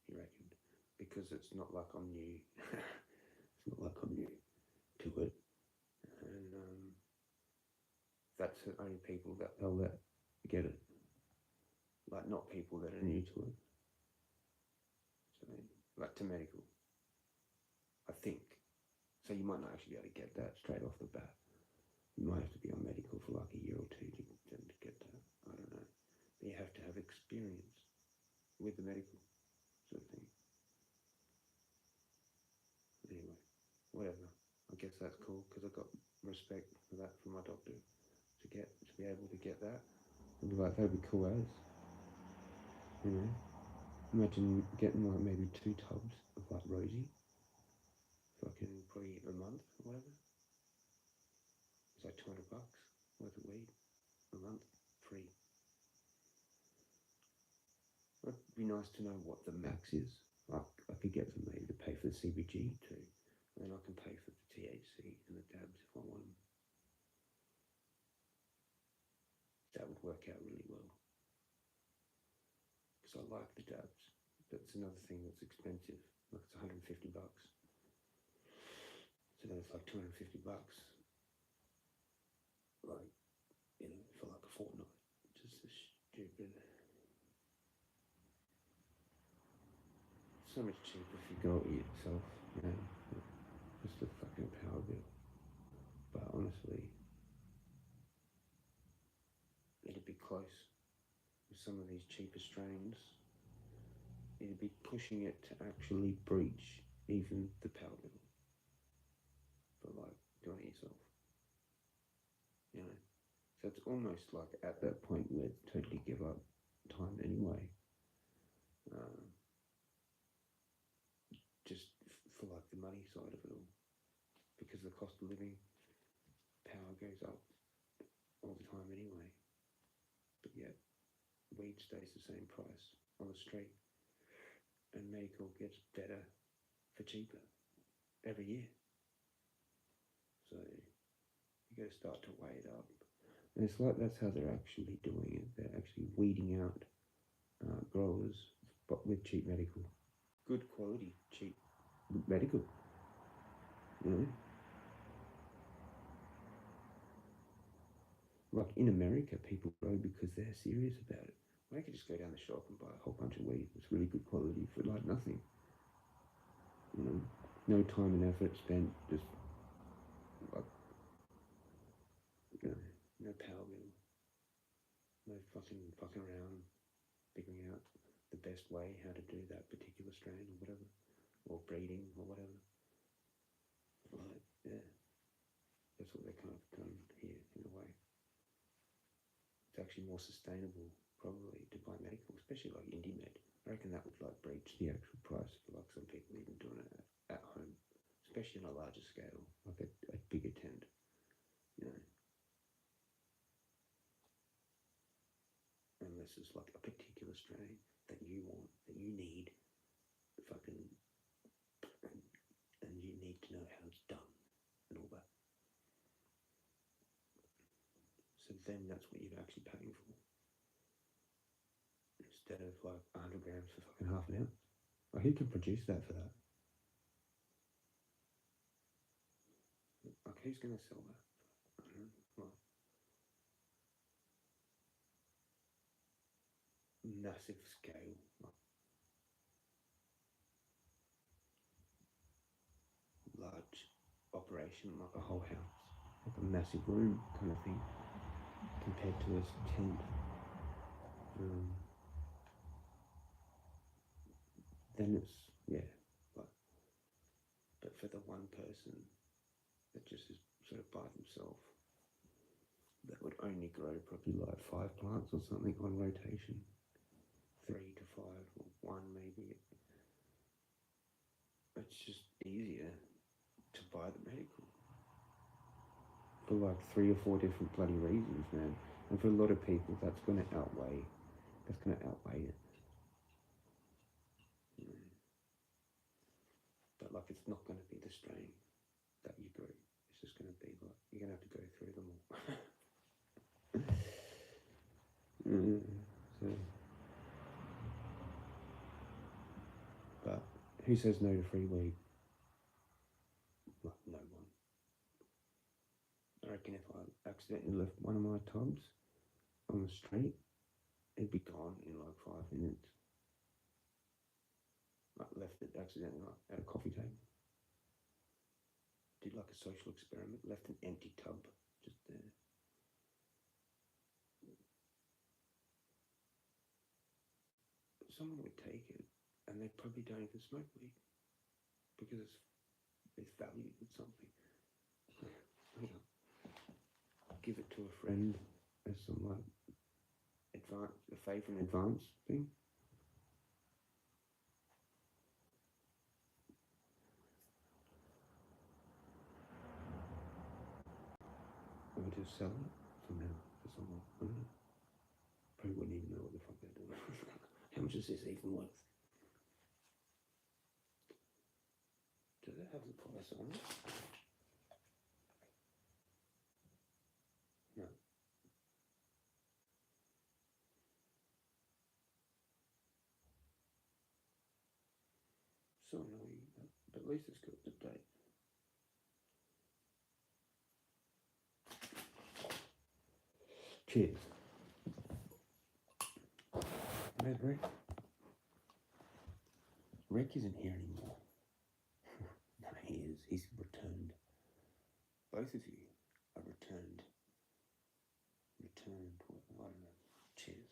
he reckoned, because it's not like I'm new. It's not like I'm new to it, and that's the only people that they'll let get it. Like, not people that are new to it. So, like, to medical, I think. So you might not actually be able to get that straight off the bat. You might have to be on medical for like a year or two to get that. I don't know. But you have to have experience with the medical sort of thing. Anyway, whatever. I guess that's cool, because I got respect for that from my doctor to be able to get that. I'd be like, that'd be cool as. You know? Imagine getting like maybe 2 tubs of like rosy. Fucking probably a month or whatever. It's like $200 worth of weed a month, free. It'd be nice to know what the max is. Like, I could get them maybe to pay for the CBG too, and then I can pay for the THC and the dabs if I want them. That would work out really well, because I like the dabs. That's another thing that's expensive. Like, it's $150. So then it's like $250. Like, you know, for like a fortnight. Just stupid. So much cheaper if you go eat yourself, you know. Just a fucking power bill. But honestly, it'd be close with some of these cheaper strains. It'd be pushing it to actually breach even the power bill for like doing it yourself. You know? So it's almost like at that point where totally give up time anyway. Just for like the money side of it all. Because the cost of living, power goes up all the time anyway. But yet, weed stays the same price on the street. And medical gets better for cheaper every year. So you got to start to weigh it up. And it's like that's how they're actually doing it. They're actually weeding out growers, but with cheap medical. Good quality, cheap medical. You know? Like in America, people grow because they're serious about it. I could just go down the shop and buy a whole bunch of weed. It's really good quality for like nothing. You know, no time and effort spent, just like No power bill. No fucking around figuring out the best way how to do that particular strain or whatever, or breeding or whatever. Like, yeah, that's what they're kind of done here in a way. It's actually more sustainable probably to buy medical, especially like indie med. I reckon that would like breach the actual price for like some people even doing it at home, especially on a larger scale, like a bigger tent, you know. Unless it's like a particular strain that you want, that you need, fucking, and you need to know how it's done and all that. So then that's what you're actually paying for, instead of like 100 grams for fucking half an ounce. Like who can produce that for that? Like who's gonna sell that? I don't know. Like, massive scale, like large operation, like a whole house, like a massive room kind of thing, compared to a tent. Then it's, yeah, like, but for the one person that just is sort of by themselves, that would only grow probably like 5 plants or something on rotation, 3 to 5 or 1 maybe. It's just easier to buy the medical for like 3 or 4 different bloody reasons, man. And for a lot of people, that's going to outweigh it. But like, it's not going to be the strain that you grow. It's just going to be like, you're going to have to go through them all. So, but who says no to free weed? Like, no one. I reckon if I accidentally left one of my tubs on the street, it'd be gone in like 5 minutes. Like, left it accidentally like at a coffee table. Did like a social experiment, left an empty tub just there. Someone would take it, and they probably don't even smoke weed because it's valued with something. Give it to a friend as some like a faith and advance thing. Or just sell it somehow to someone. I don't know. Probably wouldn't even know what the fuck they're doing. How much is this even worth? Does it have the price on it? No. So annoying, but at least it's got the date. Cheers. Where's Rick? Rick isn't here anymore. No, he is. He's returned. Both of you are returned. Returned. I don't know. Cheers.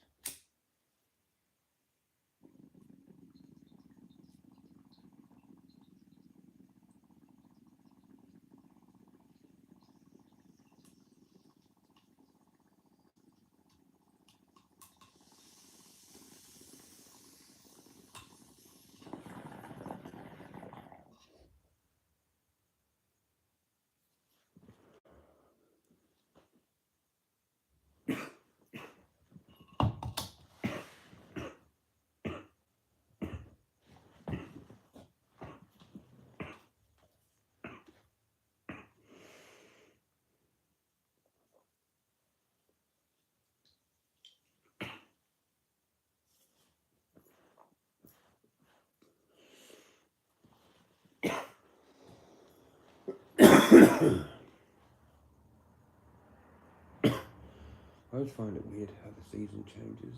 I always find it weird how the season changes.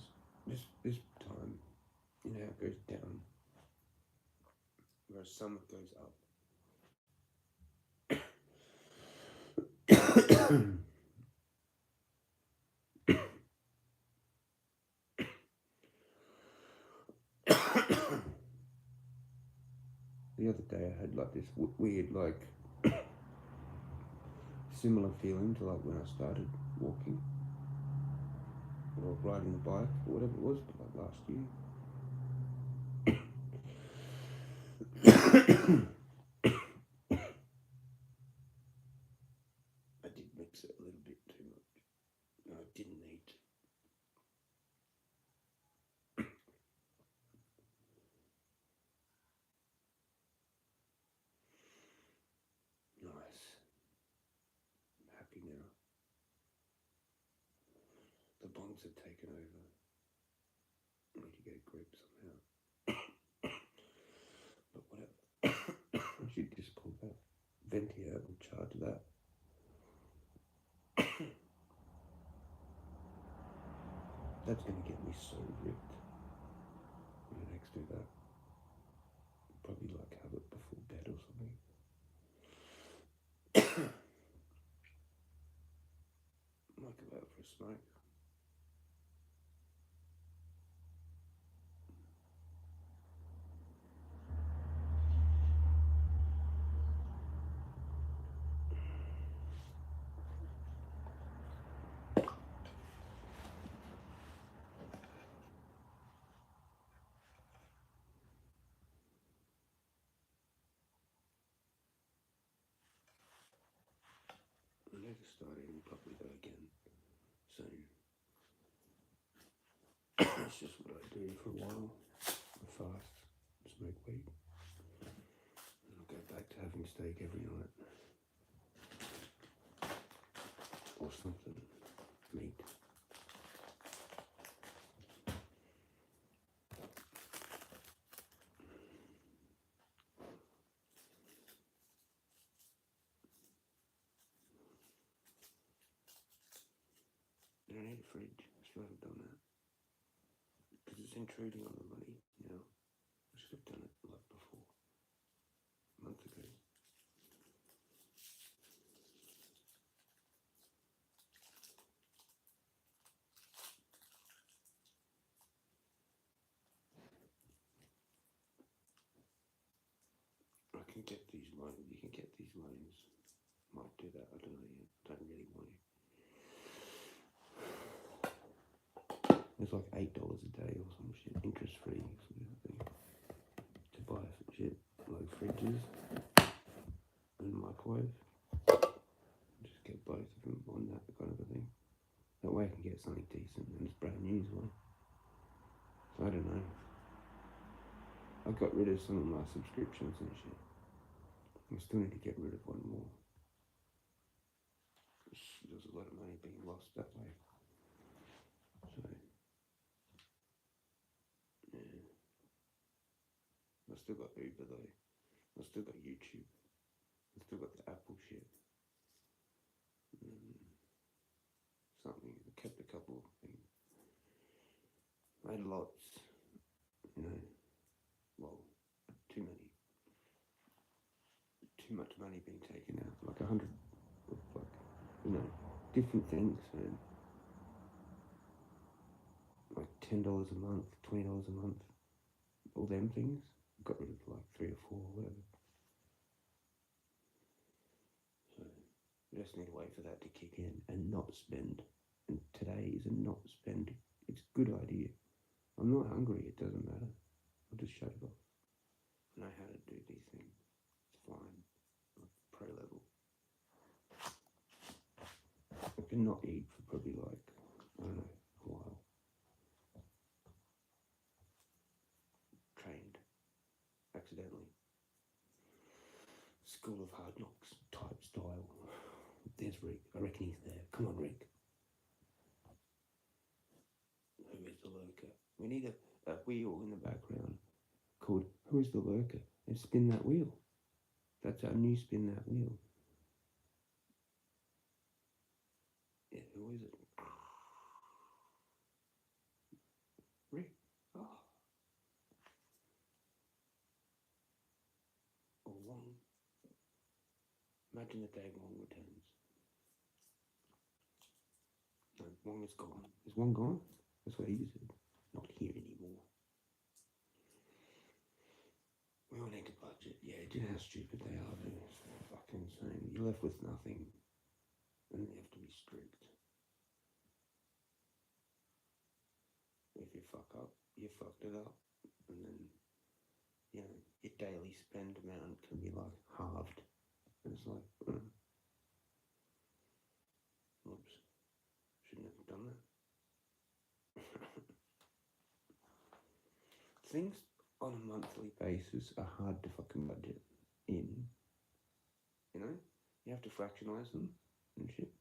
This time, you know, it goes down, whereas summer goes up. The other day I had like this weird, like, similar feeling to like when I started walking or riding the bike or whatever it was, like last year. I did mix it a little bit too much. No, I didn't need to. Nice. I'm happy now. The bongs have taken over. I need to get a grip somehow. But whatever. I should just pull that venti out and charge that. That's going to get me so ripped when I next do that. Probably like have it before bed or something. Might go out for a smoke. I need to start eating properly though again soon. It's just what I do for a while. I fast, smoke weed, and I'll go back to having steak every night. Or something, meat. I don't need a fridge, I still haven't done that. Because it's intruding on the money, you know. I should have done it like before, a month ago. I can get these loans, you can get these loans. Might do that, I don't know yet, don't really want to. It's like $8 a day or some shit, interest free sort of thing, to buy shit like fridges and microwave. Just get both of them on that kind of a thing. That way I can get something decent and it's brand new as well. So I don't know. I got rid of some of my subscriptions and shit. I still need to get rid of one more. There's a lot of money being lost that way. So, yeah. I still got Uber though. I still got YouTube. I still got the Apple shit. Something. I kept a couple of things. I had lots, you know. Well, too many. Too much money being taken out. Like 100, like, you know, different things, man. Like $10 a month, $20 a month. All them things. Got rid of like 3 or 4 or whatever. So you just need to wait for that to kick in and not spend. And today is a not spend. It's a good idea. I'm not hungry, it doesn't matter. I'll just shut it off. I know how to do these things. It's fine. Like pro level. I can not eat for probably like, I don't know, a while. Trained. Accidentally. School of Hard Knocks type style. There's Rick. I reckon he's there. Come on, Rick. Who is the lurker? We need a wheel in the background called Who is the Lurker? And spin that wheel. That's our new spin that wheel. Yeah, who is it? Rick. Oh. Or Wong. Imagine the day Wong returns. No, Wong is gone. Is Wong gone? That's what he said. Not here anymore. We all need to budget, yeah. You know how stupid they are, dude. It's fucking insane. You're left with nothing, and you have to be strict. If you fuck up, you fucked it up, and then, you know, your daily spend amount can be like halved. And it's like, oops, shouldn't have done that. Things on a monthly basis are hard to fucking budget in. You know, you have to fractionalize them and shit.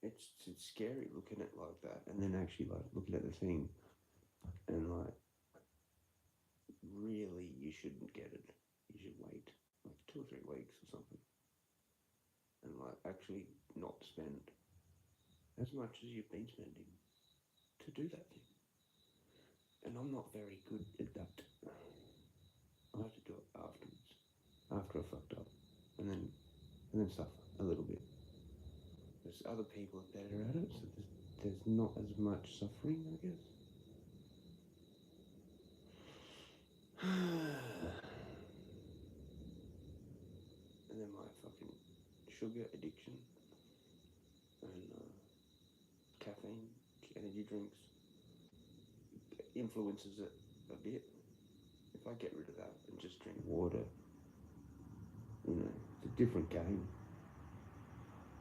It's scary looking at it like that, and then actually like looking at the thing, and like really you shouldn't get it. You should wait like 2 or 3 weeks or something, and like actually not spend as much as you've been spending to do that thing. And I'm not very good at that. I have to do it afterwards, after I fucked up, and then suffer a little bit. There's other people are better at it, so there's not as much suffering, I guess. And then my fucking sugar addiction and caffeine, energy drinks influences it a bit. If I get rid of that and just drink water, you know, it's a different game.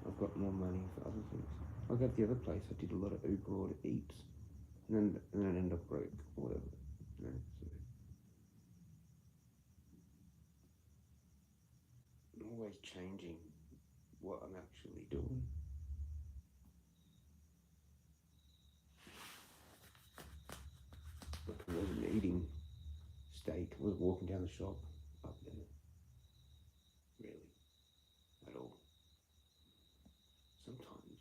I've got more money for other things. Like at the other place, I did a lot of Uber or Eats, and then I ended up broke or whatever. You know, so I'm always changing what I'm actually doing. Like I wasn't eating steak. I was walking down the shop up there. Really, at all. Sometimes.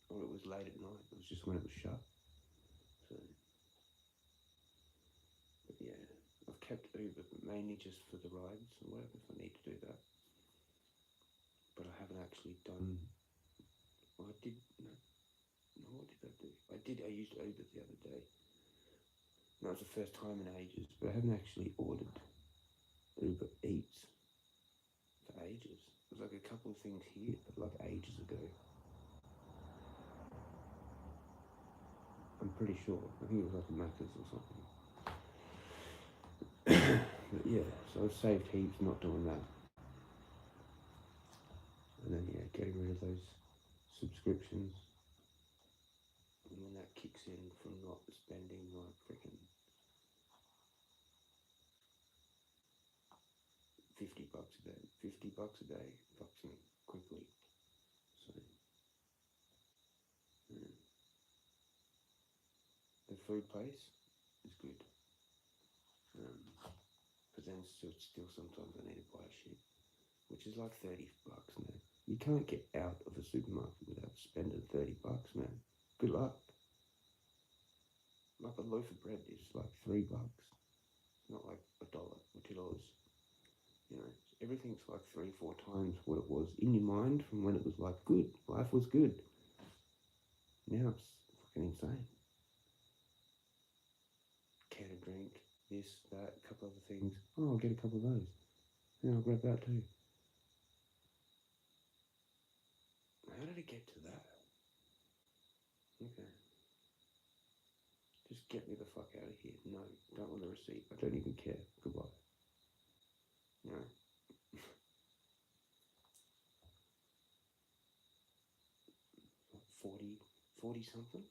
Or it was late at night. It was just when it was shut. So, but yeah, I've kept Uber mainly just for the rides or whatever if I need to do that. But I haven't actually done. Well, I did. No, what did I do? I used Uber the other day. That was the first time in ages, but I haven't actually ordered Uber Eats for ages. There's like a couple of things here, but like ages ago. I'm pretty sure. I think it was like a Macca's or something. But yeah, so I've saved heaps not doing that. And then yeah, getting rid of those subscriptions. And when that kicks in from not spending like freaking $50 a day. $50 a day fucks me quickly. So yeah. The food place is good. But then still sometimes I need to buy shit, which is like $30 now. You can't get out of a supermarket without spending $30, man. Good luck. Like a loaf of bread is like $3. It's not like $1 or $2. You know, everything's like 3 or 4 times what it was in your mind from when it was like good. Life was good. Now it's fucking insane. Can a drink, this, that, a couple other things. Oh, I'll get a couple of those. Yeah, I'll grab that too. How did it get to that? Okay. Just get me the fuck out of here. No, don't want the receipt. I don't even care. Goodbye. You know? 40 something?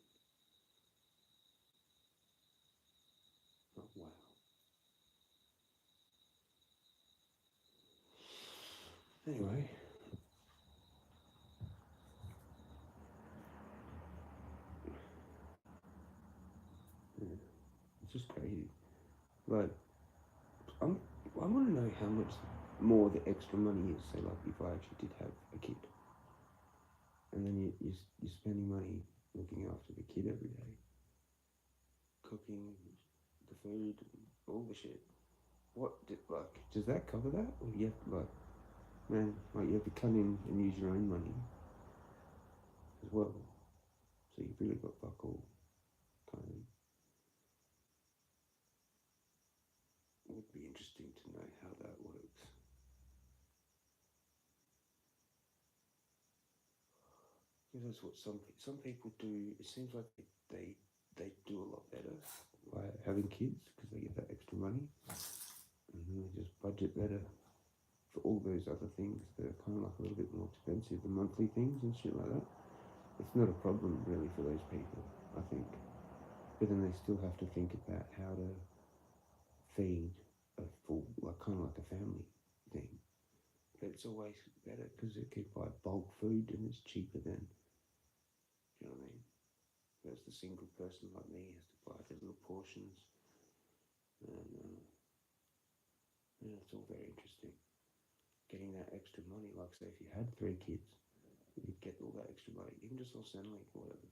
Oh, wow. Anyway. Yeah, it's just crazy. Like, I want to know how much more the extra money is. Say, like, if I actually did have a kid. And then you're spending money looking after the kid every day. Cooking, the food, all the shit. What, does that cover that? Or do you have to, like, Man, like you have to come in and use your own money as well. So you've really got fuck all, kind of. It would be interesting to know how that works. Because that's what some people do. It seems like they do a lot better by having kids because they get that extra money, and then they just budget better for all those other things that are kind of like a little bit more expensive, the monthly things and shit like that. It's not a problem really for those people, I think. But then they still have to think about how to feed a full, like kind of like a family thing. But it's always better because they can buy bulk food and it's cheaper than, you know what I mean? Whereas the single person like me has to buy the little portions. And yeah, it's all very interesting. Getting that extra money, like say if you had 3 kids, you'd get all that extra money, even just off Centrelink or whatever.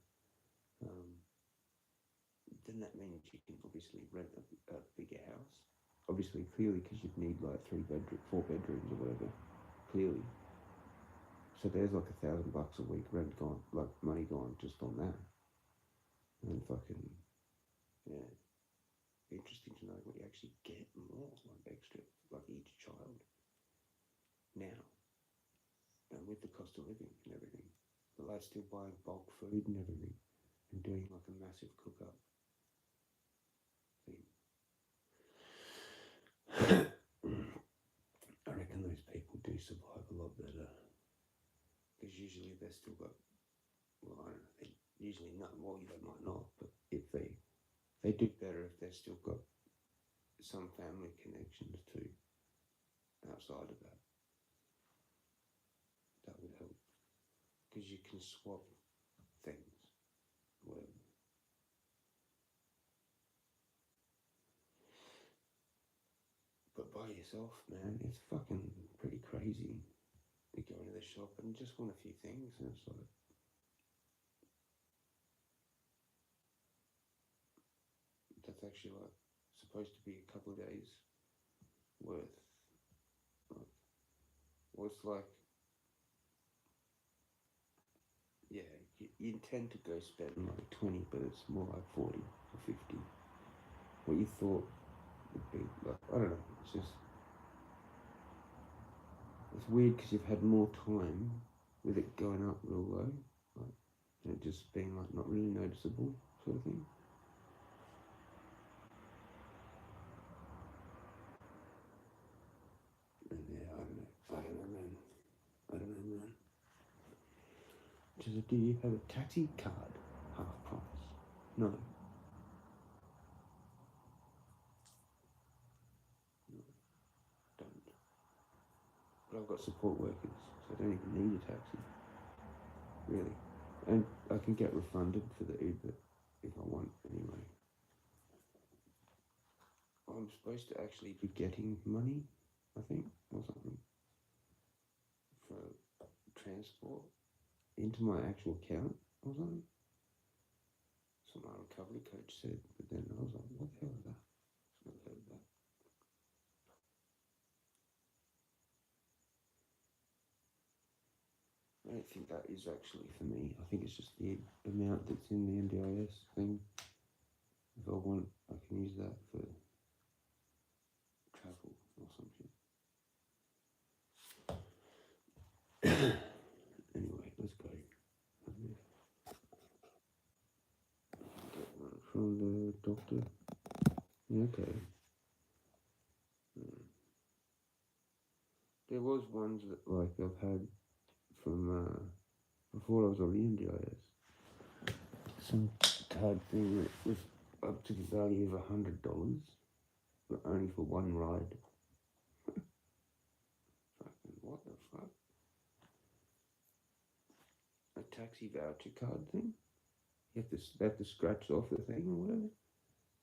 Then that means you can obviously rent a bigger house. Obviously, clearly, because you'd need like 4 bedrooms or whatever. Clearly, so there's like $1,000 a week rent gone, like money gone just on that. And fucking yeah, interesting to know what you actually get more, like extra, like each child now, and with the cost of living and everything. But like still buying bulk food and everything, and doing like a massive cook up thing. I reckon those people do survive a lot better. Because usually they've still got, well, I don't know, they usually not, well, they might not, but if they do better if they've still got some family connections too, outside of that. That would help. Because you can swap things, whatever. But by yourself, man, it's fucking pretty crazy. You go into the shop and just want a few things, and it's like, that's actually like supposed to be a couple of days worth. Like, well, it's like, yeah, you intend to go spend like 20, but it's more like 40 or 50. What you thought would be like, I don't know, it's just, it's weird because you've had more time with it going up real low, like, and it just being like not really noticeable sort of thing. And yeah, I don't know, man. I don't know, man. Do you have a taxi card? Half price? No. No, don't. But I've got support workers, so I don't even need a taxi. Really. And I can get refunded for the Uber if I want anyway. I'm supposed to actually be getting money, I think, or something, for transport into my actual account or something. So my recovery coach said, but then I was like, what the hell is that? I've never heard of that. I don't think that is actually for me. I think it's just the amount that's in the NDIS thing. If I want, I can use that for travel or something. Anyway, let's go. Get one from the doctor. Yeah, okay. There was ones that like I've had from before I was on the NDIS. Some card thing that was up to the value of $100, but only for one ride. Fucking what the fuck? A taxi voucher card thing? You have to scratch off the thing or whatever?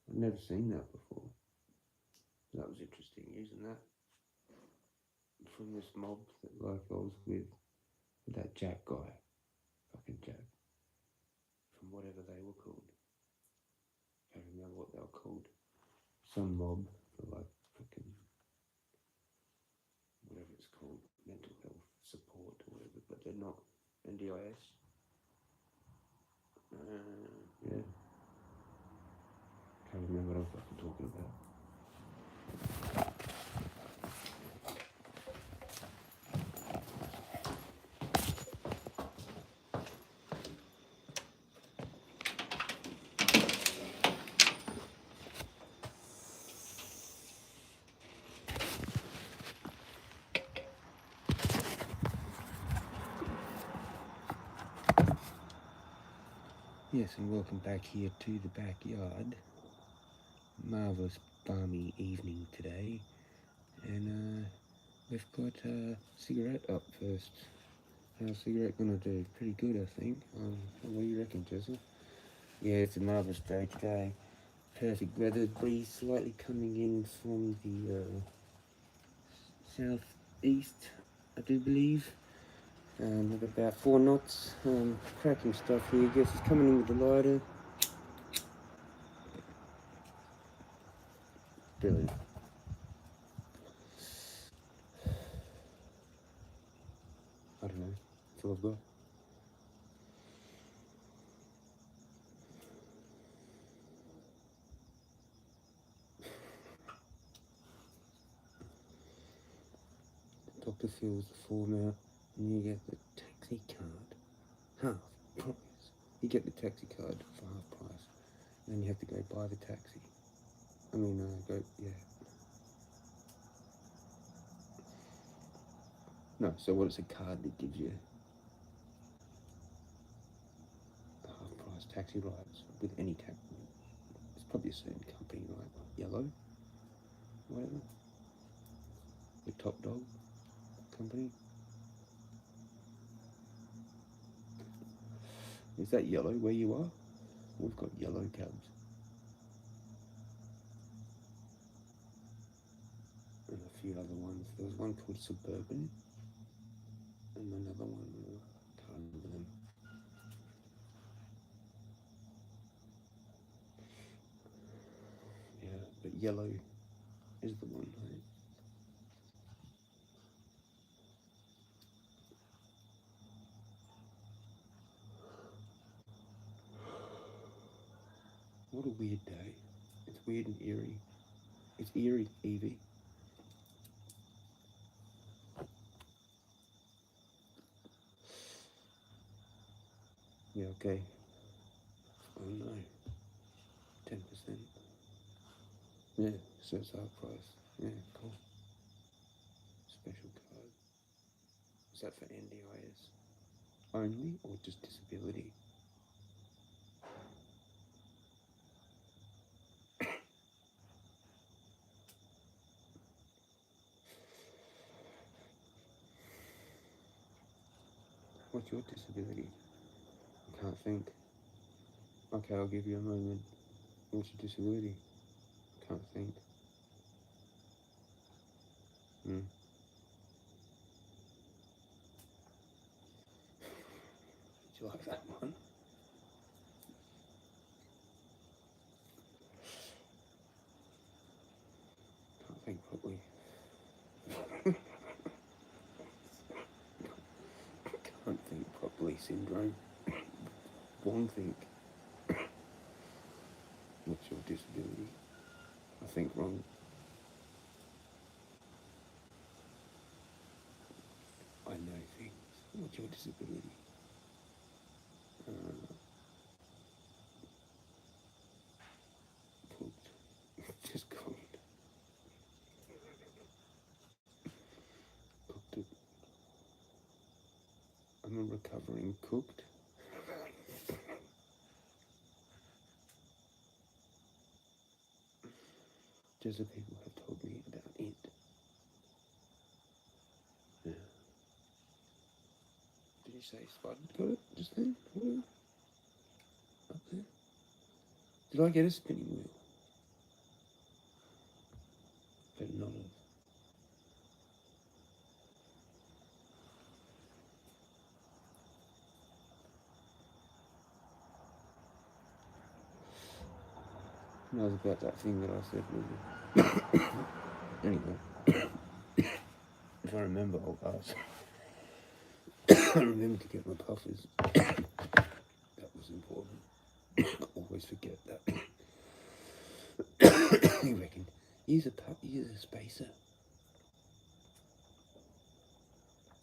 I've never seen that before. That was interesting, using that from this mob that like I was with that Jack guy. Fucking Jack. From whatever they were called. Can't remember what they were called. Some mob for like fucking whatever it's called, mental health. they're not NDIS. Yeah. Can't remember what I was fucking talking about. Yes, and welcome back here to the backyard. Marvellous balmy evening today, and we've got a cigarette up first. How's cigarette gonna do? Pretty good, I think. What do you reckon, Jezza? Yeah, it's a marvellous day today. Perfect weather, breeze slightly coming in from the southeast, I do believe. At about 4 knots. Cracking stuff here. Guess it's coming in with the lighter. Brilliant. I don't know. That's all I've got. Dr. fills the form out, and you get the taxi card. Half price. You get the taxi card for half price. And then you have to go buy the taxi. Yeah. No, so what is a card that gives you half price taxi rides with any taxi? It's probably a certain company, right? Yellow? Whatever. The Top Dog company. Is that yellow where you are? We've got yellow cabs. And a few other ones. There was one called Suburban. And another one, I can't remember them. Yeah, but yellow is the one, right? What a weird day. It's weird and eerie. It's eerie, Evie. Yeah, okay. Oh no. 10%. Yeah, so it's half price. Yeah, cool. Special card. Is that for NDIS only or just disability? What's your disability? I can't think. Okay, I'll give you a moment. What's your disability? Can't think. Did you like that one? Can't think properly. Can't think properly syndrome. One think. What's your disability? I think wrong. I know things. What's your disability? Cooked. Just cooked. Cooked it. I'm a recovering cooked. Jezza people have told me about it. Yeah. Did you say Spud got it just then? Up there? Did I get a spinning wheel? Better not have. No, it was about that thing that I said, was it? Anyway, if I remember, I'll ask. I remember to get my puffers. That was important. I always forget that. You reckon? Use a spacer.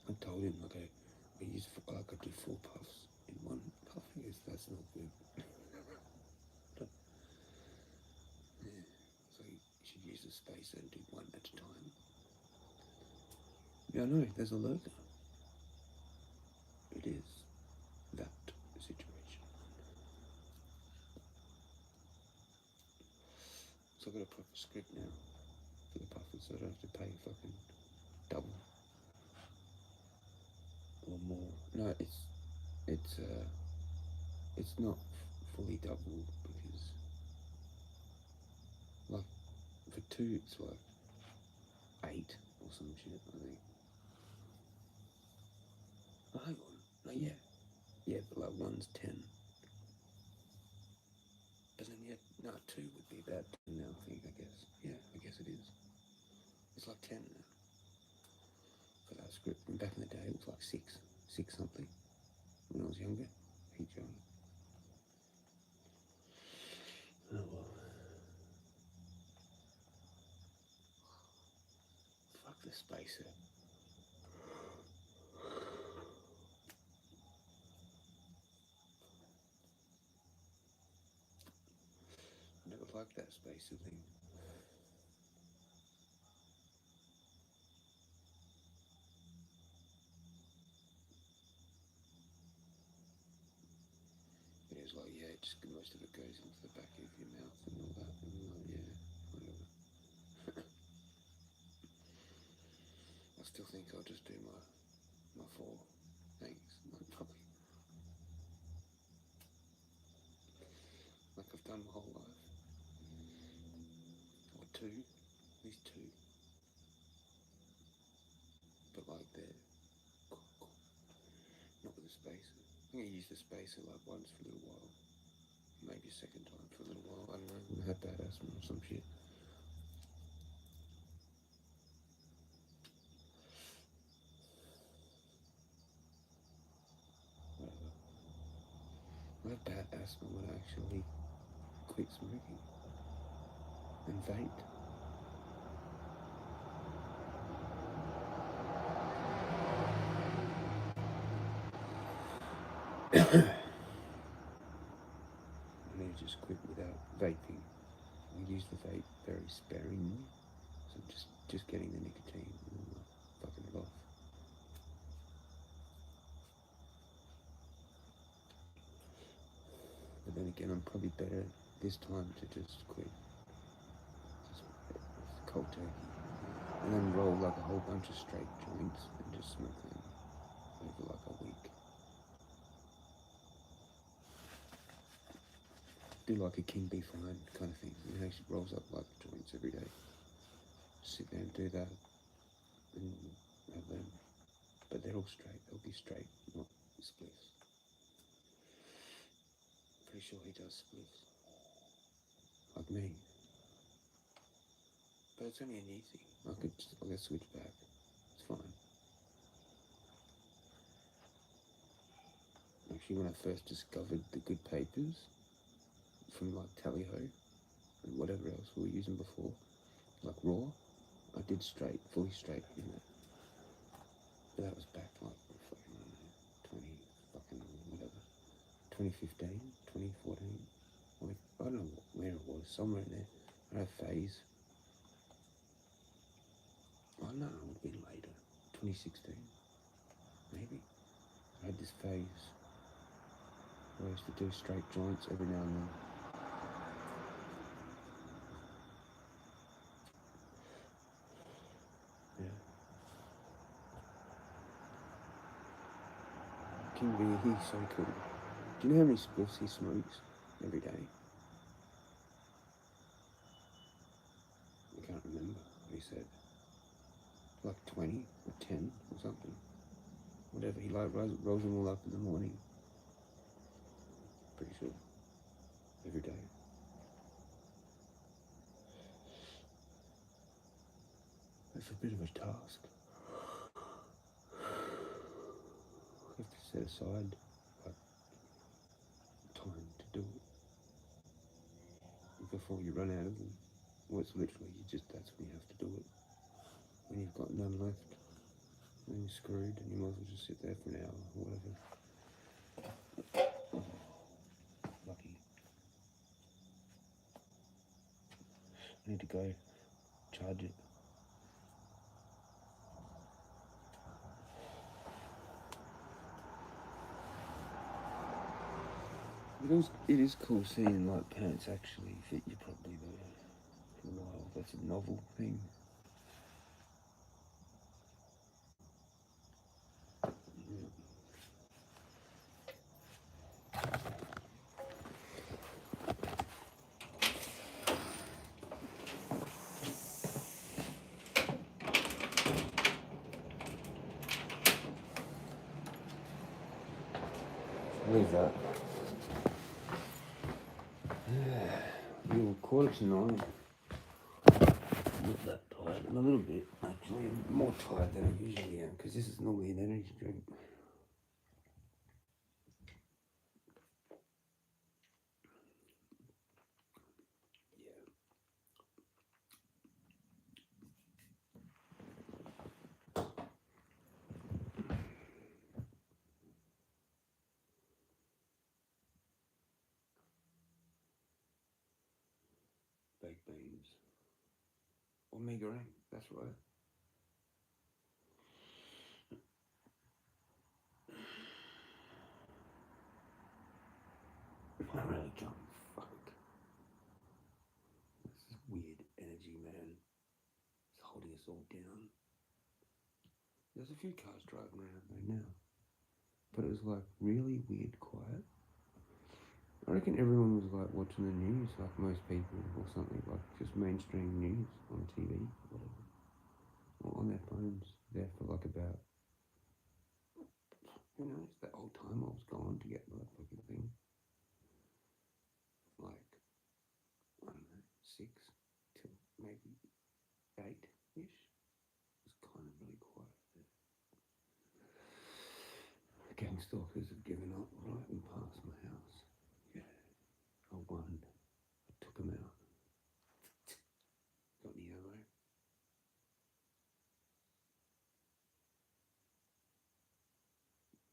I told him, I could do 4 puffs in one puff. I guess that's not good. Yeah, so you should use a spacer and do one at a time. Yeah, I know, there's a lurker. It is that situation. So I've got a proper script now for the puffers, so I don't have to pay fucking double or more. No, it's not fully double because, like, for 2 it's like 8 or some shit, I think. Oh, hang on. No, yeah, but like 1's 10. But then no, 2 would be about 10 now, I think, I guess. Yeah, I guess it is. It's like 10 now for that script. And back in the day it was like 6 something when I was younger. Hey, John. Oh well. Fuck the spacer. I never liked that spacer thing. It was like, yeah, just most of it goes into the back of your mouth and all that. And I'm like, yeah, whatever. I still think I'll just do my 4 things. Like, probably. Like I've done my whole life. Or 2. At least 2. But like they're not with a spacer. I think I used the spacer like once for a little while. Maybe a second time for a little while. I don't know. I had bad asthma or some shit. Whatever. I had bad asthma when I actually quit smoking and vaped. I need to just quit without vaping. I use the vape very sparingly, so just getting the nicotine and fucking it off. But then again, I'm probably better this time to just quit. Just cold turkey. And then roll like a whole bunch of straight joints and just smoke them over like a week. Do like a King Be Fine kind of thing. You know, he rolls up like joints every day. Sit there and do that and have them. But they're all straight. They'll be straight, not spliffs. Pretty sure he does spliffs. Like me. But it's only a knee thing. I could switch back. It's fine. Actually, when I first discovered the good papers from like Tally-Ho and whatever else we were using before, like raw, I did straight, fully straight in that. But that was back like fucking, I don't know, 2015, 2014. I don't know where it was, somewhere in there. I had a phase. I don't know, it would have been later, 2016, maybe. I had this phase where I used to do straight joints every now and then. Yeah. King B, he's so cool. Do you know how many spliffs he smokes every day? I can't remember what he said. Like 20 or 10 or something. Whatever, he like rolls them all up in the morning. Pretty sure. Every day. It's a bit of a task. I have set aside like time to do it before you run out of them. Well, it's literally that's when you have to do it. When you've got none left, then you're screwed, and you might as well just sit there for an hour or whatever. Lucky. I need to go charge it. It is cool seeing like pants actually fit you properly though. For a while, that's a novel thing. Leave that. You're 8:45. Not that tired, a little bit actually. I'm more tired than I usually am because this is normally an energy drink. Baked beans. Omega ring, that's right. I really can't. Fuck. This is weird energy, man. It's holding us all down. There's a few cars driving around right now. But it was like really weird quiet. I reckon everyone was like watching the news, like most people, or something, like just mainstream news on TV, whatever. Or on their phones, there for like about, who knows, that whole time I was gone to get my fucking thing. Like, I don't know, 6 till maybe 8-ish. It was kind of really quiet there. The gang stalkers have given up right and past my house. Yeah, I won. I took them out. Got any ammo?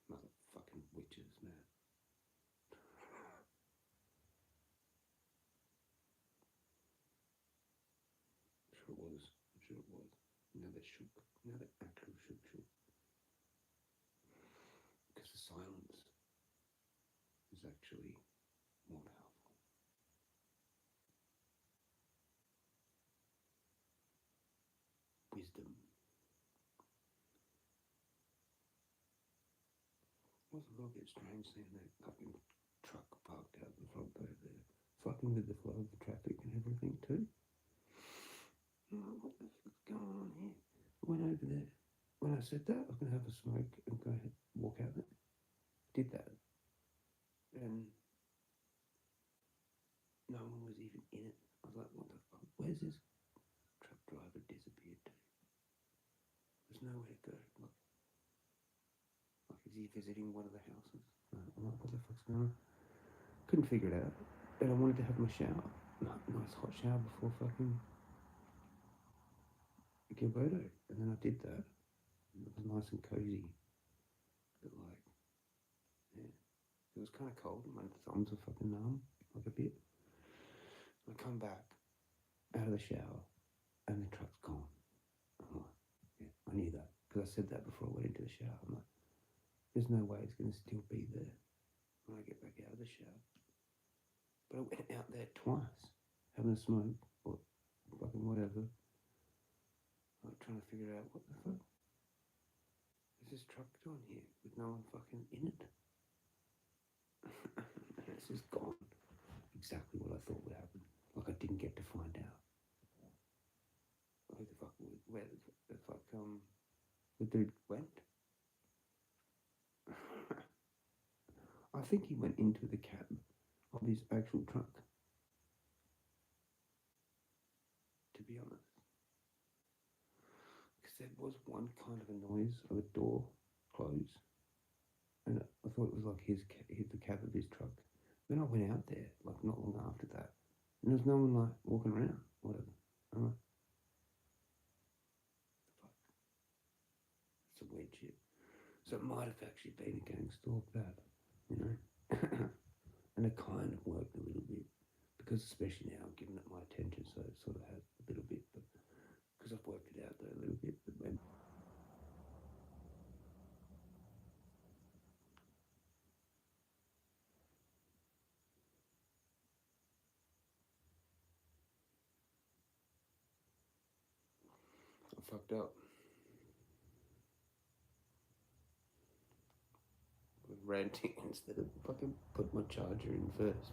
Motherfucking witches, man. I'm sure it was. Now they shook. Now they actually shook. Because the silence is actually more powerful. Wisdom. It was a little bit strange seeing that fucking truck parked out in front over there, fucking with the flow of the traffic and everything too. I'm like, what the fuck's going on here? I went over there. When I said that, I was going to have a smoke and go ahead, walk out there. Did that. And no one was even in it. I was like, what the fuck? Where's this truck driver disappeared to? There's nowhere to go. Like, is he visiting one of the houses? I'm like, what the fuck's going on? Couldn't figure it out. And I wanted to have my shower. Nice hot shower before fucking Gilberto. And then I did that. It was nice and cozy. But like, yeah. It was kind of cold and my thumbs were fucking numb. Like a bit. I come back out of the shower and the truck's gone. I'm like, yeah, I knew that. Because I said that before I went into the shower. I'm like, there's no way it's going to still be there when I get back out of the shower. But I went out there twice, having a smoke or fucking whatever. Like trying to figure out what the fuck is this truck doing here with no one fucking in it. And it's just gone. Exactly what I thought would happen. Like I didn't get to find out. Who the fuck, where the fuck, the dude went? I think he went into the cab of his actual truck. To be honest. Because there was one kind of a noise of a door close. And thought it was like his the cab of his truck. Then I went out there like not long after that, and there was no one like walking around, whatever. I'm like, fuck, that's some weird shit. So it might have actually been a gang stalk that, you know, and it kind of worked a little bit because especially now I'm giving it my attention, so it sort of has a little bit, but because I've worked it out there a little bit, but when I fucked up with ranting instead of fucking put my charger in first.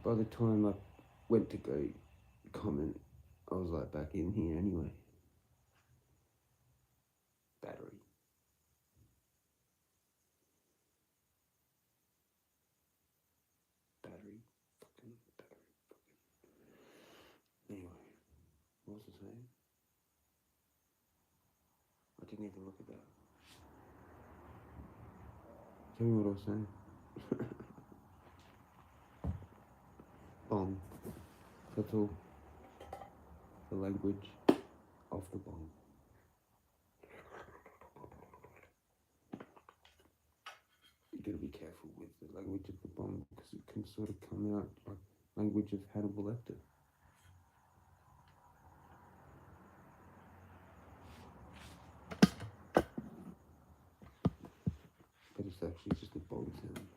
By the time I went to go comment, I was like back in here anyway. Battery. Battery. Fucking battery. Fucking. Anyway, what was I saying? I didn't even look at that. Tell me what I was saying. Bong. That's all. The language of the bong. You gotta be careful with the language of the bong because it can sort of come out like language of Hannibal Lecter. But it's actually just a bong sound.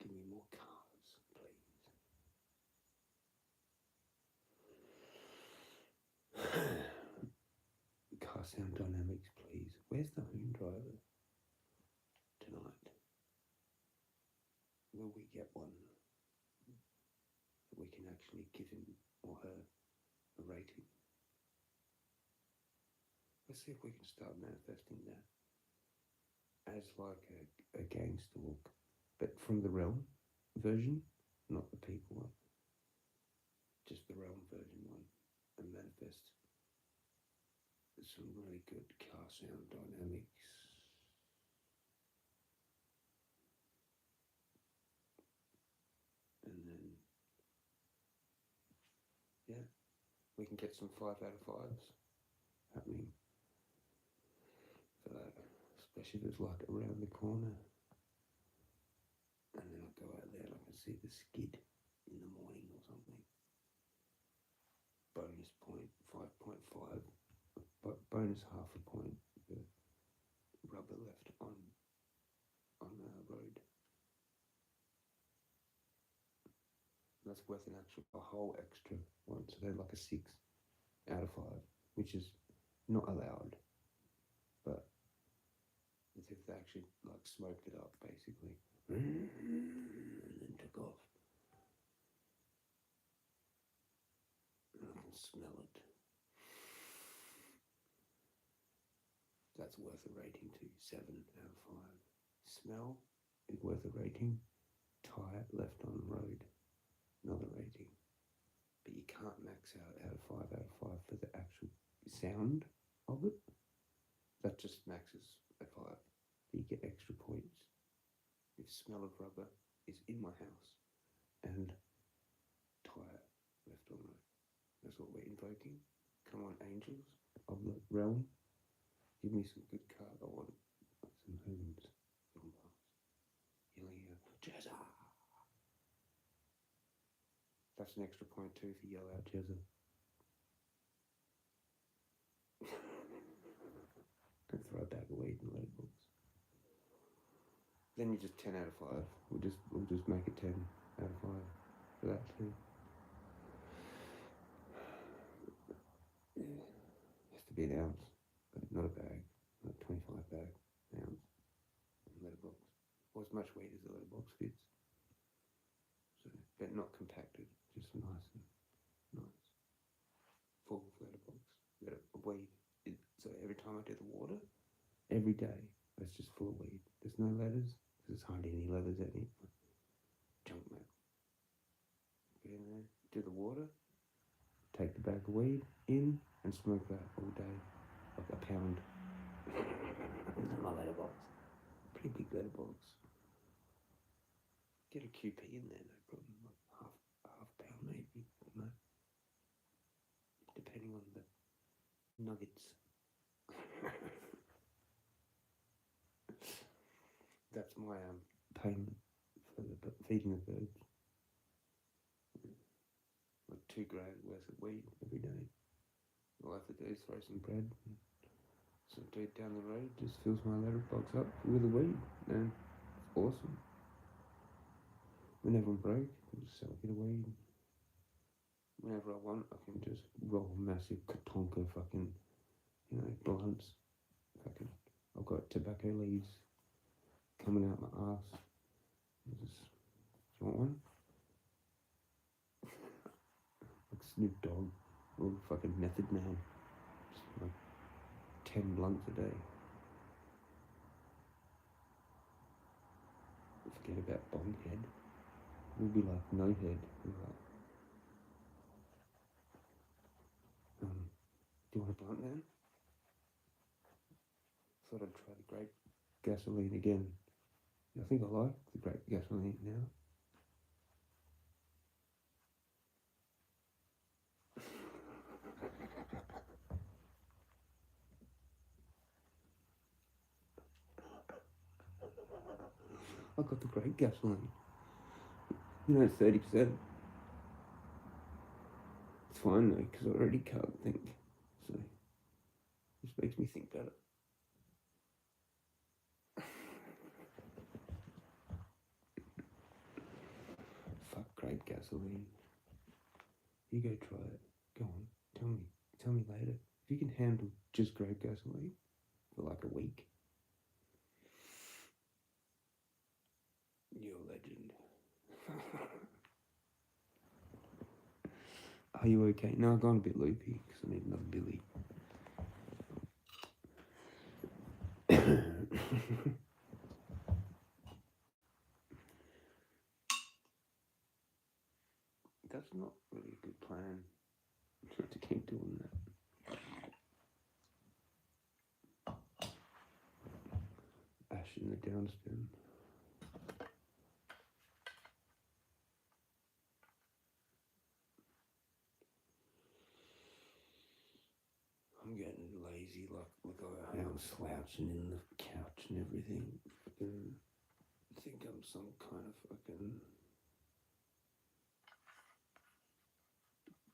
Give me more cars, please. Car sound dynamics, please. Where's the home driver tonight? Will we get one that we can actually give him or her a rating? Let's see if we can start manifesting that as like a gang stalk, but from the realm version, not the people one, just the realm version one, and manifest some really good car sound dynamics. And then, yeah, we can get some 5 out of 5s happening for that, especially if it's like around the corner. And then I go out there and I can see the skid in the morning or something. Bonus point 5.5, but bonus half a point for rubber left on the road. That's worth a whole extra one, so they're like a 6 out of 5, which is not allowed, but as if they actually like smoked it up basically and then took off. And I can smell it. That's worth a rating too, 7 out of 5. Smell is worth a rating. Tire left on the road, another rating. But you can't max out of 5 out of 5 for the actual sound of it. That just maxes at 5. But you get extra points if smell of rubber is in my house and tire left on road. That's what we're invoking. Come on, angels of the realm. Give me some good cars. I want some hoons. Jezza. That's an extra point too if you yell out Jezza. And throw a bag of weed in the letterbox. Then you just 10 out of 5. We'll just make it 10 out of 5 for that too. Yeah. Has to be an ounce, but not a bag. Not a 25 bag, an ounce. Letterbox. Or as much weight as the letterbox fits. So, but not compacted, just nice and nice. Full letterbox. Weight, so time I do the water, every day, it's just full of weed. There's no letters. There's hardly any letters at it. Junk mail. Get in there, do the water, take the bag of weed in, and smoke that all day, like a pound. This is my letterbox. Pretty big letterbox. Get a QP in there, no problem. Like half pound maybe, no. Depending on the nuggets. That's my payment for the feeding the birds. Like $2 grand worth of weed every day. All I have to do is throw some bread. Some dude down the road just fills my letterbox up with the weed, and it's awesome. Whenever I'm broke, I just sell a bit of weed. Whenever I want, I can just roll massive Katonka fucking, blunts. I've got tobacco leaves coming out my ass. Do you want one? Like Snoop Dogg, or fucking Method Man. Just like 10 blunts a day. Forget about bong head. We'll be like no head. Do you want a blunt then? Thought I'd try the grape gasoline again. I think I like the grape gasoline now. I got the grape gasoline. It's 30%. It's fine though, because I already can't think. So, this makes me think better. Fuck grape gasoline. You go try it. Go on, tell me later. If you can handle just grape gasoline for like a week, you're a legend. Are you okay? No, I've gone a bit loopy because I need another Billy. That's not really a good plan to keep doing that. Ash in the downspin. I'm getting lazy, like I'm slouching in the couch and everything. I think I'm some kind of fucking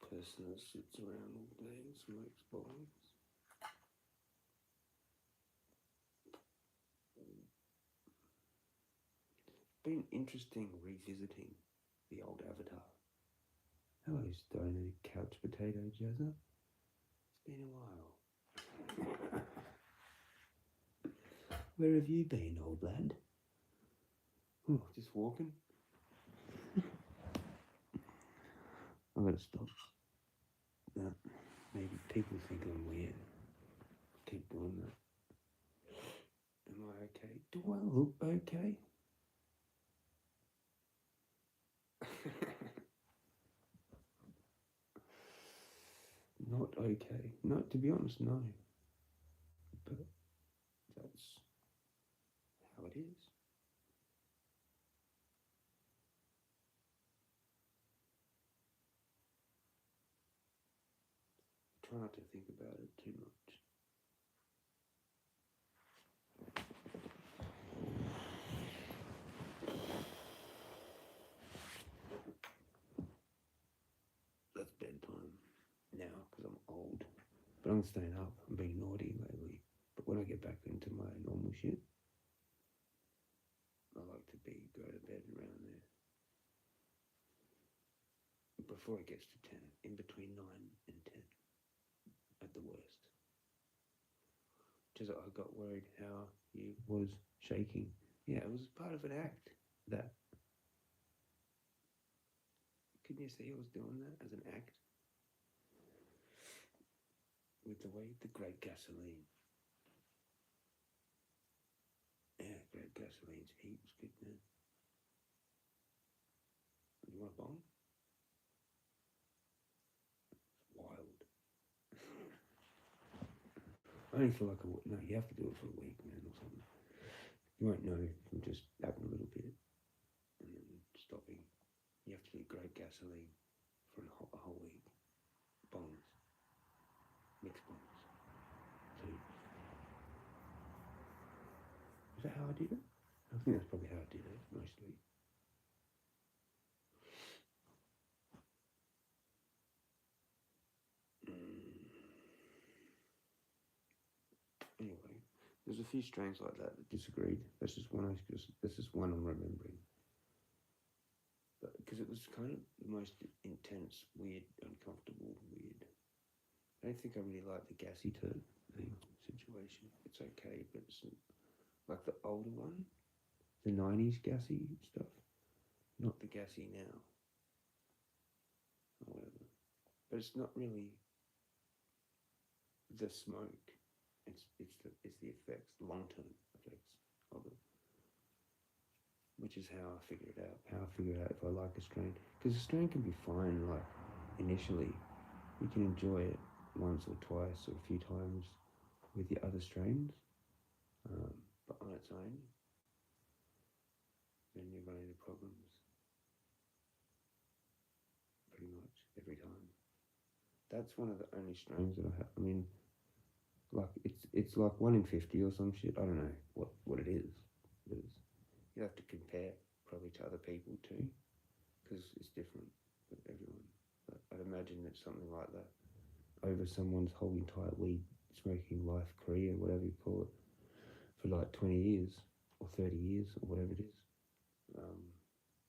person that sits around all day and smokes bongs. Been interesting revisiting the old Avatar. Hello, stoner couch potato Jezza. It's been a while. Where have you been, old lad? Oh, just walking. I'm gonna stop. Maybe people think I'm weird. Keep doing that. Am I okay? Do I look okay? Not okay. No, to be honest, no. But that's how it is. Try not to think about it too much. That's bedtime now because I'm old. But I'm staying up. I'm being naughty lately. But when I get back into my normal shit, I like to go to bed around there. Before it gets to 10, in between 9 and 10, at the worst. Just I got worried how he was shaking. Yeah, it was part of an act. That. Couldn't you see I was doing that as an act? With the grape gasoline. gasoline's heaps good, man. You want a bong? It's wild. I only feel like no, you have to do it for a week, man, or something. You won't know from just having a little bit and then stopping. You have to do great gasoline for a whole week. Bongs. Mixed bongs. So, is that how I did it? I think that's probably how I did it, mostly. Anyway, there's a few strains like that disagreed. That's just one I'm remembering. But because it was kind of the most intense, weird, uncomfortable, weird. I don't think I really like the gassy thing situation. It's okay, but it's like the older one, the 90s gassy stuff, not the gassy now. Or whatever. But it's not really the smoke. It's the effects, the long-term effects of it. Which is how I figure it out. How I figure out if I like a strain. Because a strain can be fine, like, initially. You can enjoy it once or twice or a few times with the other strains. But on its own, then you run into problems. Pretty much every time. That's one of the only strains that I have. I mean, like, it's like 1 in 50 or some shit. I don't know what it is. You have to compare probably to other people too, because it's different with everyone. But I'd imagine it's something like that over someone's whole entire weed smoking life career, whatever you call it, for like 20 years or 30 years or whatever it is.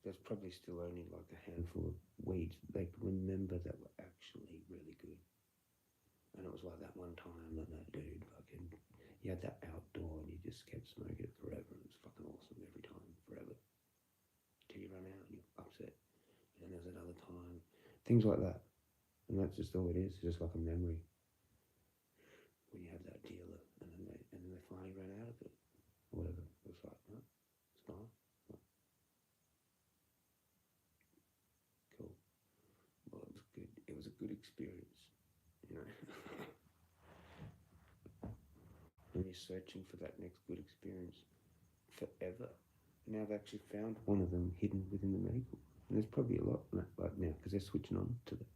There's probably still only like a handful of weeds they can remember that were actually really good. And it was like that one time that dude fucking, you had that outdoor and you just kept smoking it forever. And it was fucking awesome every time, forever. Till you run out and you're upset. And then there's another time. Things like that. And that's just all it is. It's just like a memory. When you have that dealer and then they finally ran out of it. Or whatever. It was like, no, it's gone. No. Cool. Well, it was good. It was a good experience. You know. And you're searching for that next good experience forever. And now I've actually found one of them hidden within the medical. And there's probably a lot like now because they're switching on to the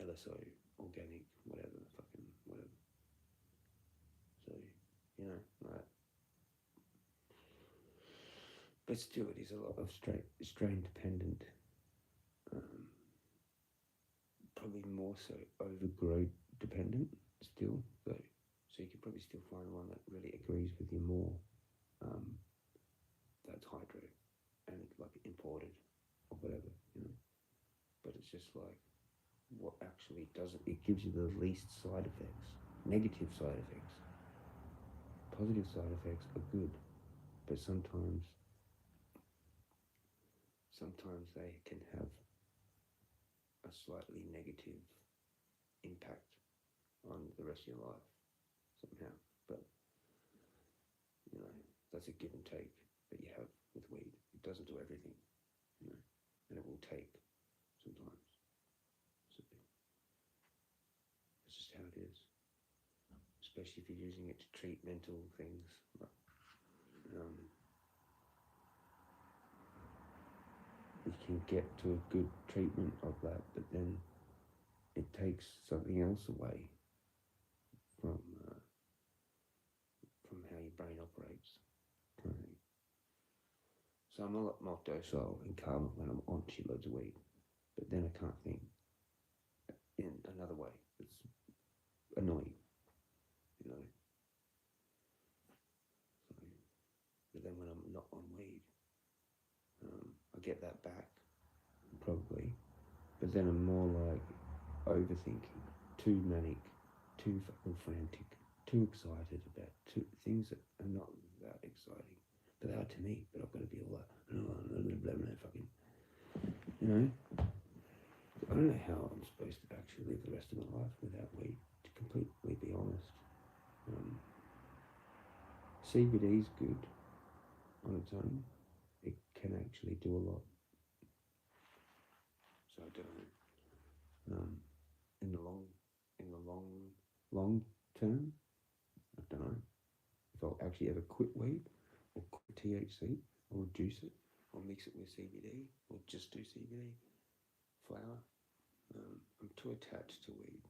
LSO, organic, whatever, fucking whatever. So, you know, like. But still, it is a lot of strain dependent. Probably more so overgrow dependent still, though. So you could probably still find one that really agrees with you more. That's hydro and it's like imported or whatever, you know. But it's just like what actually doesn't. It gives you the least side effects, negative side effects. Positive side effects are good, but sometimes they can have a slightly negative impact on the rest of your life somehow. But you know, that's a give and take that you have with weed. It doesn't do everything, you know, and it will take sometimes. So it's just how it is. Especially if you're using it to treat mental things. You can get to a good treatment of that, but then it takes something else away from how your brain operates. Kind of thing. So I'm a lot more docile and calm when I'm on shitloads of weed, but then I can't think in another way. It's annoying, you know. So, but then when I'm not on weed, I get that back, probably. But then I'm more like overthinking, too manic, too fucking frantic, too excited about things that are not that exciting. But they are to me, but I've got to be all that, fucking, you know. I don't know how I'm supposed to actually live the rest of my life without weed, to completely be honest. CBD is good, on its own, it can actually do a lot. So I don't know. In the long term, I don't know if I'll actually ever quit weed or quit THC or reduce it or mix it with CBD or just do CBD flower. I'm too attached to weed.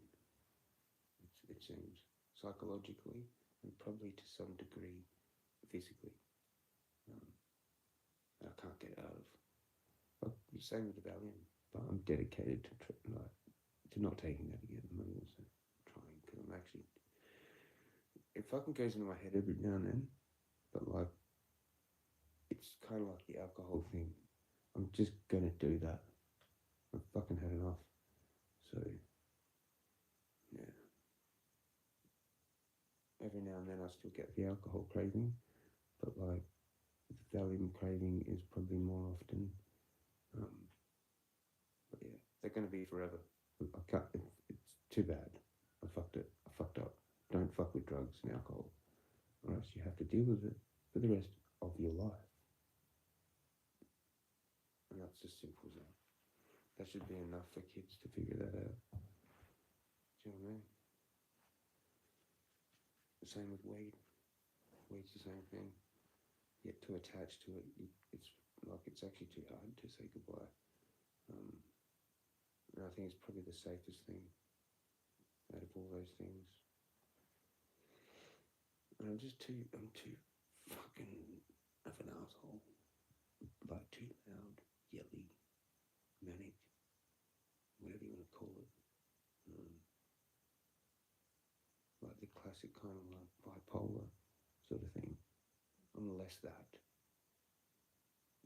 It seems psychologically and probably to some degree physically. I can't get out of. Like, same with the Valium, but I'm dedicated to not taking that again. I'm also trying because I'm actually. It fucking goes into my head every now and then, but like, it's kind of like the alcohol thing. I'm just gonna do that. I've fucking had enough. So, yeah. Every now and then I still get the alcohol craving, but like, the Valium craving is probably more often. But yeah, they're gonna be forever. I can't. It's too bad. I fucked it. I fucked up. Don't fuck with drugs and alcohol, or else you have to deal with it for the rest of your life. And that's as simple as that. That should be enough for kids to figure that out. Do you know what I mean? The same with weed. Weed's the same thing. You get too attached to it. It's actually too hard to say goodbye. And I think it's probably the safest thing out of all those things. And I'm too fucking of an asshole. Like too loud, yelly, manic, whatever you want to call it. Like the classic kind of like bipolar sort of thing. I'm less that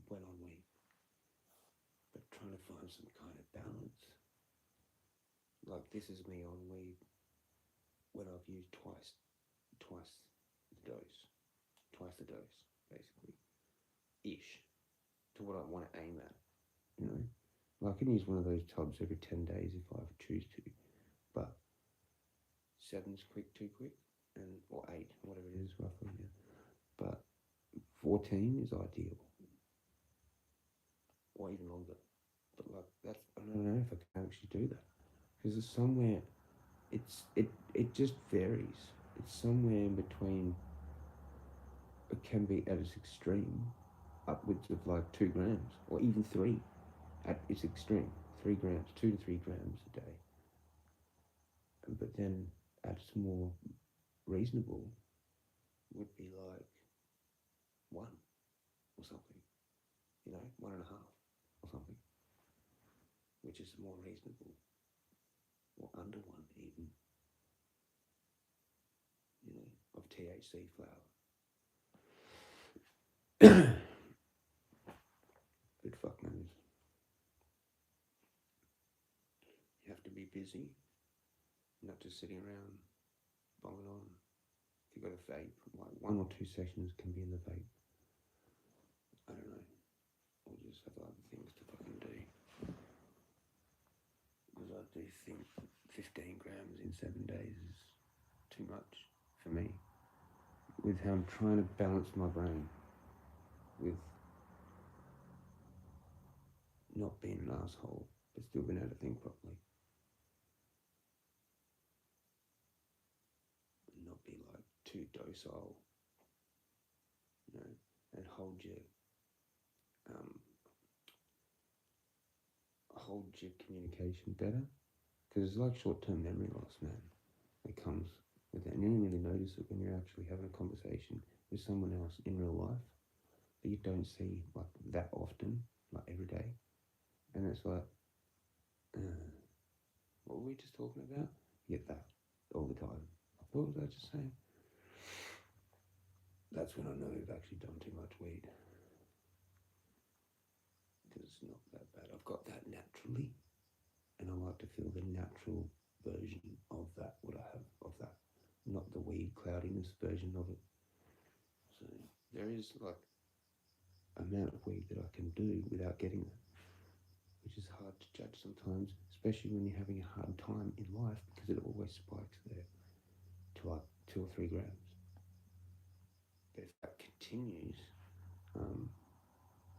when on weed, but trying to find some kind of balance. Like this is me on weed when I've used twice the dose, basically, ish, to what I want to aim at. You know, like I can use one of those tubs every 10 days if I choose to, but 7's too quick, or 8, whatever it is roughly. Yeah. But 14 is ideal, or even longer. But like that's, I don't know if I can actually do that because it's somewhere. It just varies. It's somewhere in between. It can be at its extreme, upwards of like 2 grams or even 3 at its extreme. 3 grams, 2 to 3 grams a day. But then at its more reasonable would be like 1 or something, 1.5 or something, which is more reasonable, or under 1 even, of THC flower. But fuck knows. You have to be busy, not just sitting around bonging on. If you've got a vape, like 1 or 2 sessions can be in the vape. I don't know. Or just have other things to fucking do. Because I do think 15 grams in 7 days is too much for me. With how I'm trying to balance my brain with not being an asshole, but still being able to think properly. And not be like too docile, and hold your communication better. Because it's like short-term memory loss, man. It comes with that. And you don't really notice it when you're actually having a conversation with someone else in real life that you don't see like that often, like every day. And it's like, what were we just talking about? You get that all the time. What was I just saying? That's when I know I've actually done too much weed. Because it's not that bad. I've got that naturally. And I like to feel the natural version of that, what I have of that. Not the weed cloudiness version of it. So there is like amount of weed that I can do without getting that, which is hard to judge sometimes, especially when you're having a hard time in life because it always spikes there to like 2 or 3 grams. But if that continues,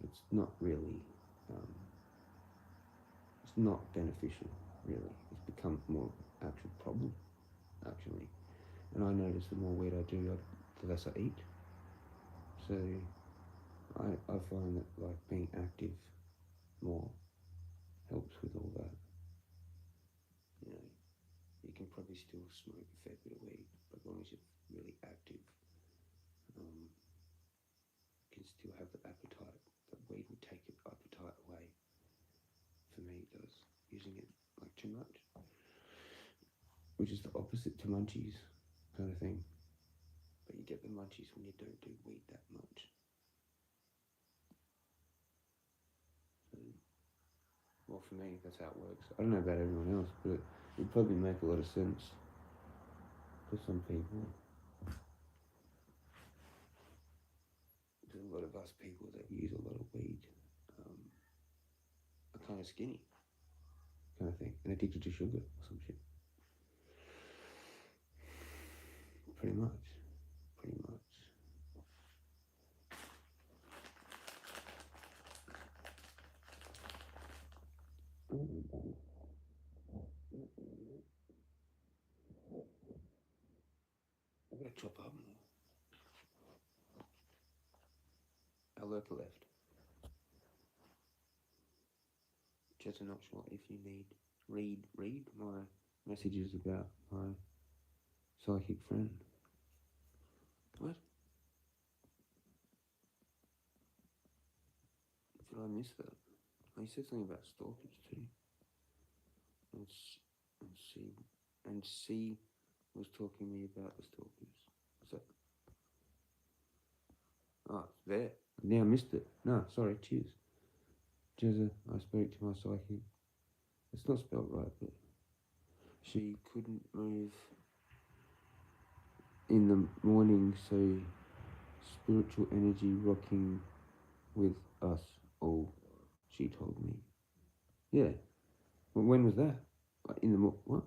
it's not really, it's not beneficial, really. It's become more actual problem, actually. And I notice the more weed I do, the less I eat. So I find that like being active more helps with all that. You know, you can probably still smoke a fair bit of weed, but as long as you're really active, you can still have the appetite. But weed would take your appetite away. For me, it does. Using it like too much, which is the opposite to munchies kind of thing. But you get the munchies when you don't do weed that much. So, well, for me, that's how it works. I don't know about everyone else, but it would probably make a lot of sense for some people. There's a lot of us people that use a lot of weed are kind of skinny, kind of thing, and addicted to sugar or some shit. Pretty much. I'm gonna chop up more. Our lurker left. Just not sure if you need read my messages about my psychic friend. What? Did I miss that? Oh, he said something about stalkers too. And C was talking to me about the stalkers. What's that? Oh, it's there. Now I missed it. No, sorry, cheers. Jezza, I spoke to my psychic. It's not spelled right, but she couldn't move in the morning, so spiritual energy rocking with us all, she told me. Yeah. Well, when was that? In the what?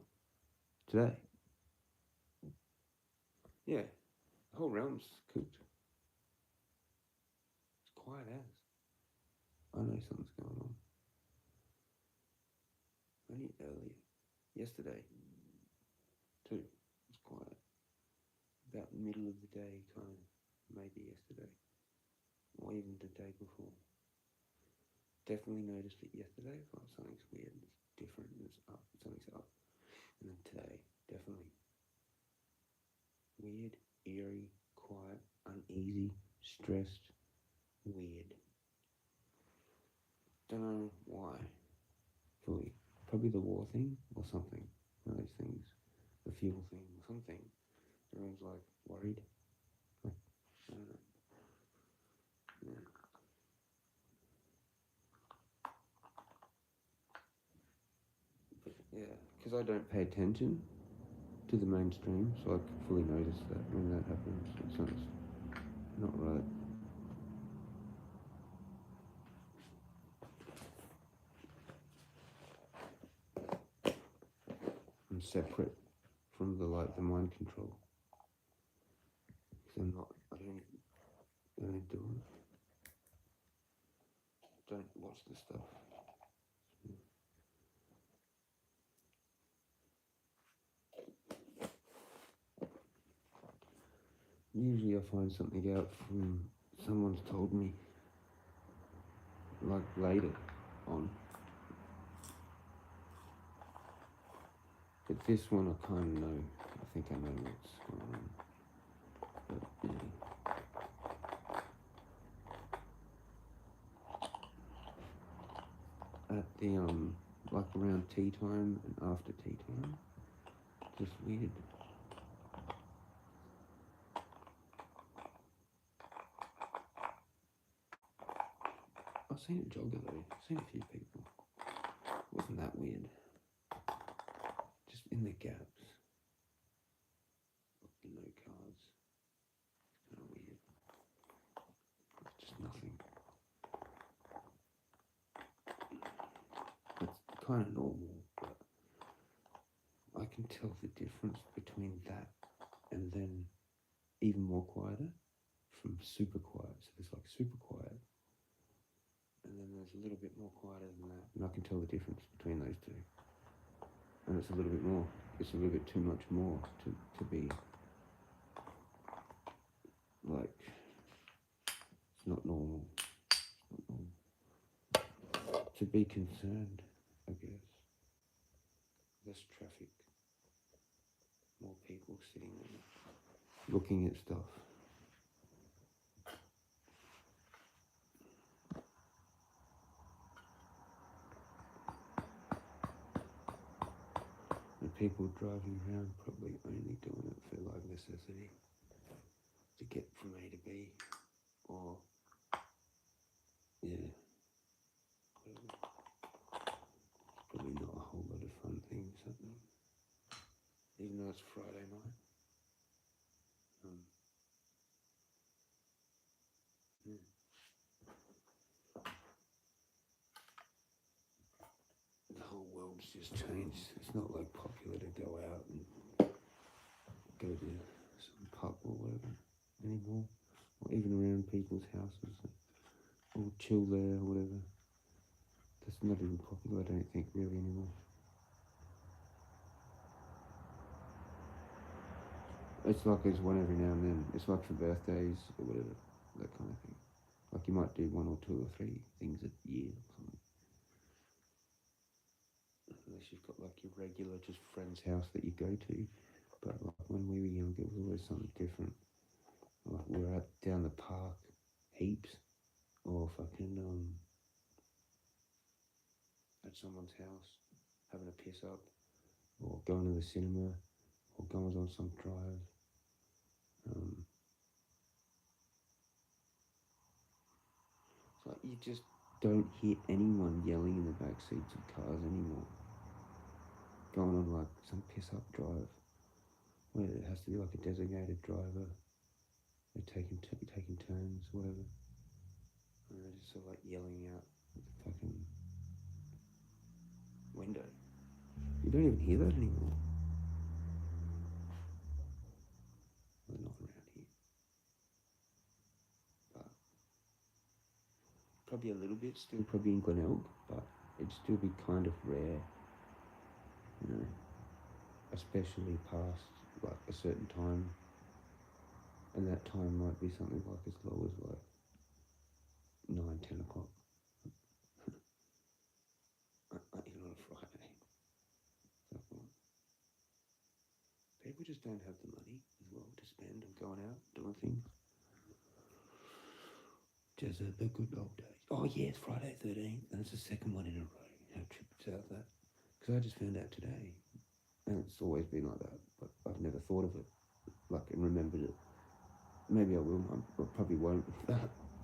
Today? Yeah. The whole realm's cooked. It's quiet as. I know something's going on. Only earlier. Yesterday. Too. It's quiet. About the middle of the day, kind of. Maybe yesterday. Or even the day before. Definitely noticed it yesterday. Oh, something's weird. It's different. It's up. Something's up. And then today, definitely. Weird, eerie, quiet, uneasy, stressed, weird. Don't know why. Fully. Probably the war thing or something. One of those things. The fuel thing or something. Everyone's like worried. Like, I don't know. Yeah. But yeah, because I don't pay attention to the mainstream, so I can fully notice that when that happens. It sounds not right. I'm separate from the mind control. Because I don't do it. Don't watch the stuff. Usually I find something out from someone's told me, like later on. But this one I kind of know. I think I know what's going on. But yeah. At the like around tea time and after tea time, just weird. I've seen a jogger though. I've seen a few people. It wasn't that weird. Just in the gaps. No cards. It's kind of weird. Just nothing. It's kind of normal, but I can tell the difference between that and then even more quieter from super quiet. So there's like super quiet, and then there's a little bit more quieter than that. And I can tell the difference between those two. And it's a little bit more. It's a little bit too much more to be like, it's not normal. It's not normal. To be concerned, I guess. Less traffic. More people sitting there looking at stuff. And people driving around probably only doing it for like necessity. To get from A to B. Or, yeah. Whatever. Probably not a whole lot of fun things happening. Even though it's Friday night. Yeah. The whole world's just changed. It's not like popular to go out and go to some pub or whatever anymore. Or even around people's houses. Or chill there or whatever. That's not even popular, I don't think, really anymore. It's like there's one every now and then. It's like for birthdays or whatever, that kind of thing. Like you might do 1 or 2 or 3 things a year or something. Unless you've got like your regular just friend's house that you go to. But like when we were younger, it was always something different. Like we were out down the park heaps, or fucking at someone's house having a piss up, or going to the cinema, or going on some drive. It's like you just don't hear anyone yelling in the back seats of cars anymore. Going on like some piss up drive where it has to be like a designated driver. They're taking turns, whatever. And they're just sort of like yelling out the fucking window. You don't even hear that anymore. Well, not around here. But probably a little bit, still probably in Glenelg, but it'd still be kind of rare, you know, especially past like a certain time. And that time might be something like as low as like 9-10 o'clock. Even on a Friday. People just don't have the money as well to spend on going out, doing things. Just the good old days. Oh yeah, it's Friday 13th, and it's the second one in a row. How tripped out that? Because I just found out today, and it's always been like that, but I've never thought of it, like, and remembered it. Maybe I will, I probably won't.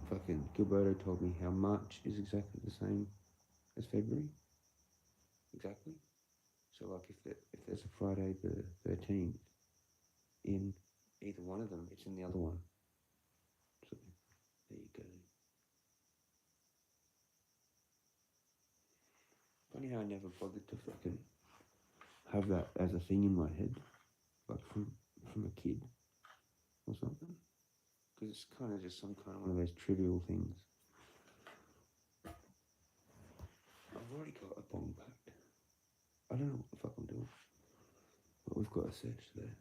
Fucking Gilberto told me how March is exactly the same as February. Exactly. So like if there's a Friday the 13th in either one of them, it's in the other one. So there you go. Funny how I never bothered to fucking have that as a thing in my head, like from a kid or something. Because it's kind of just some kind of one of those trivial things. I've already got a bong packed. I don't know what the fuck I'm doing. But we've got a search there.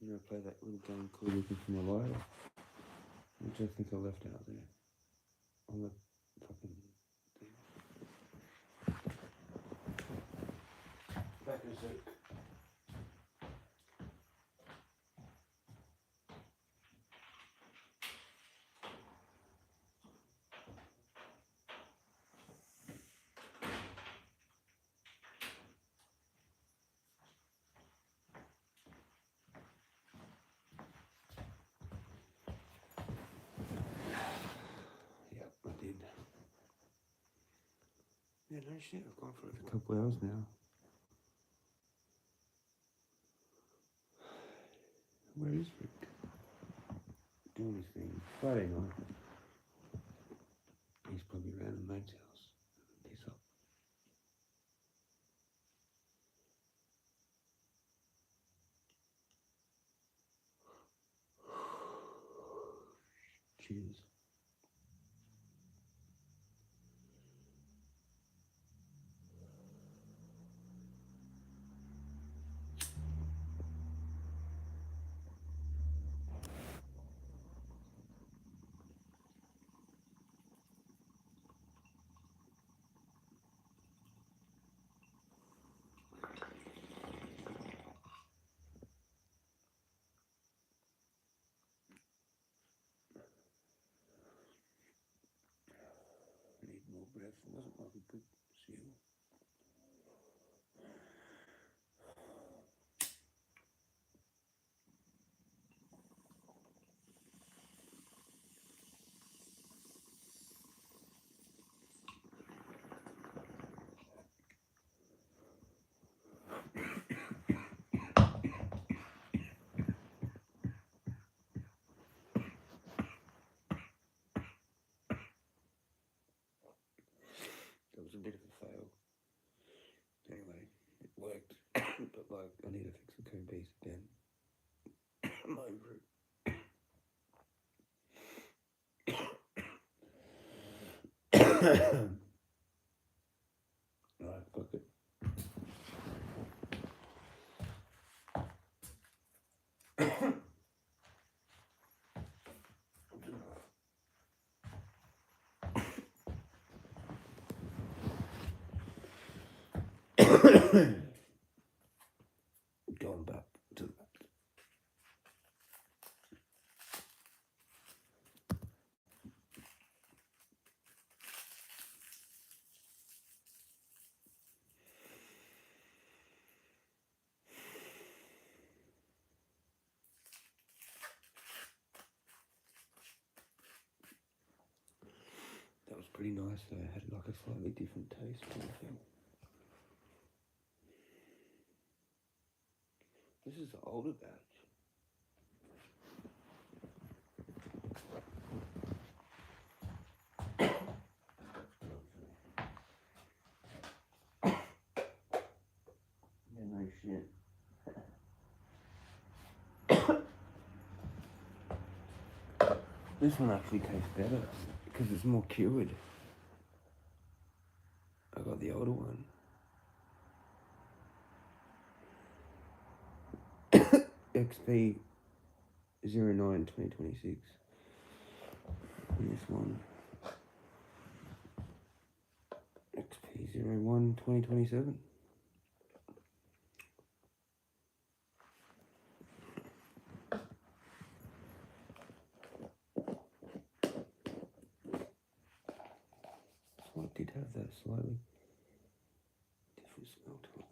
I'm going to play that little game called Looking for My Lighter, which I think I left out there on the fucking thing. Back in a sec. Yeah, no shit, I've gone for it for a couple of hours now. Where is Rick? Doing his thing. Friday night. He's probably around a mate's house. Piss up. Cheers. Need more breath. It wasn't like a good seal. That was a bit of a fail. Anyway, it worked. But like, I need to fix the cone piece again. I'm over it. Alright, fuck it. Going back to that. That was pretty nice though. It had like a slightly different taste kind of thing. This is the older batch. Yeah, no shit. This one actually tastes better because it's more cured. I got the older one. XP 09 2026. And this one XP 01 2027. So it did have that slightly different smell to it.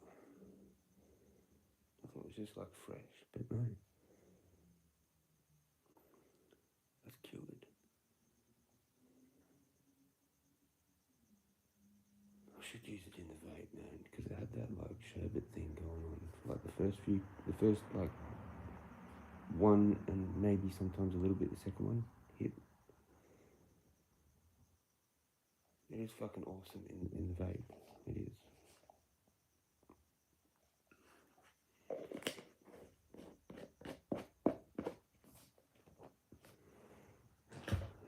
I thought it was just like fresh, but no. That's cured. I should use it in the vape, man, because it had that like sherbet thing going on. Like the first like one and maybe sometimes a little bit the second one hit. It is fucking awesome in the vape. It is.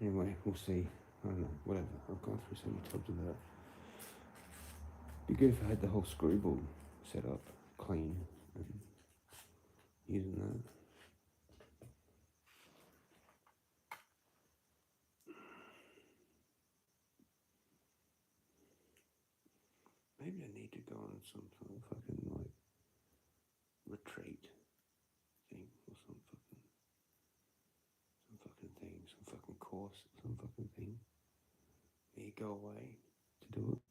Anyway, we'll see. I don't know, whatever. I've gone through so many tubs of that. Be good if I had the whole screwball set up clean and using that. Maybe I need to go on some sort of fucking like retreat thing or some fucking course, some fucking thing. Where you go away to do it.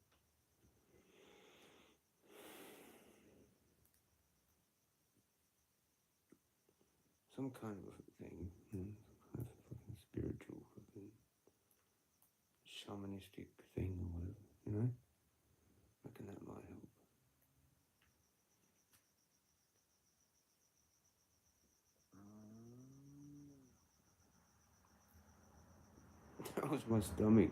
Some kind of a thing, some kind of fucking spiritual, fucking shamanistic thing or whatever, you know? I reckon that might help. That was my stomach.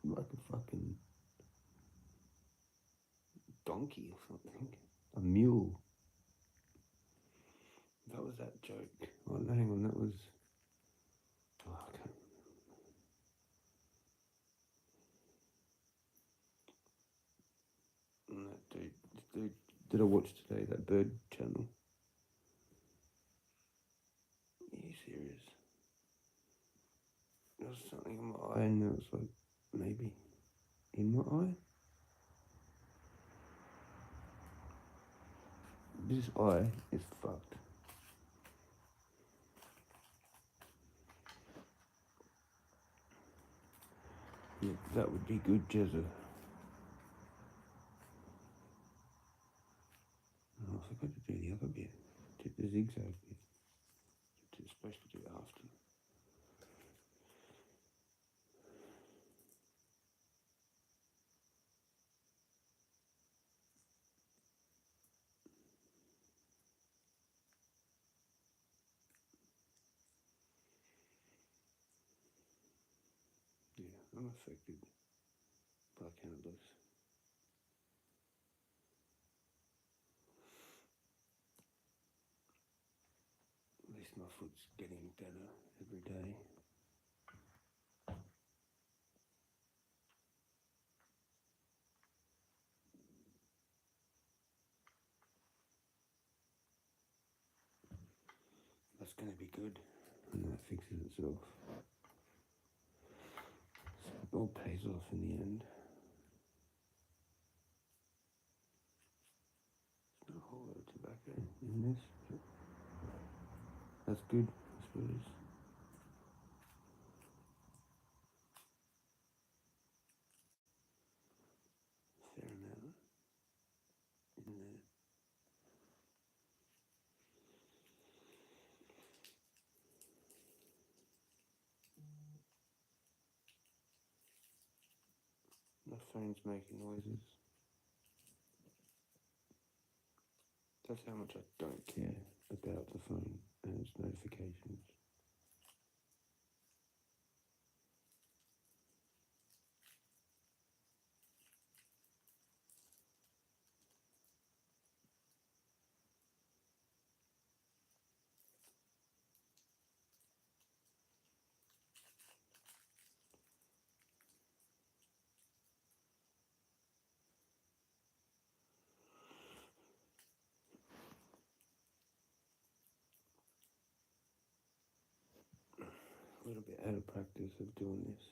Like a fucking donkey or something. A mule. That was that joke? Oh, no, hang on, that was... Oh, I can't remember. That dude that I watched today, that bird channel. Are you serious? There was something in my eye and it was like, maybe in my eye? This eye is fucked. Yeah, that would be good, Jezza. Oh, I forgot to do the other bit. Did the zigzag bit. It's supposed to do it after. Yeah, I'm affected by cannabis. At least my foot's getting better every day. That's going to be good. And that fixes itself. So it all pays off in the end. There's not a whole lot of tobacco in this. But that's good, I suppose. Fair amount in there. My phone's making noises. That's how much I don't care about the phone and its notifications. A little bit out of practice of doing this.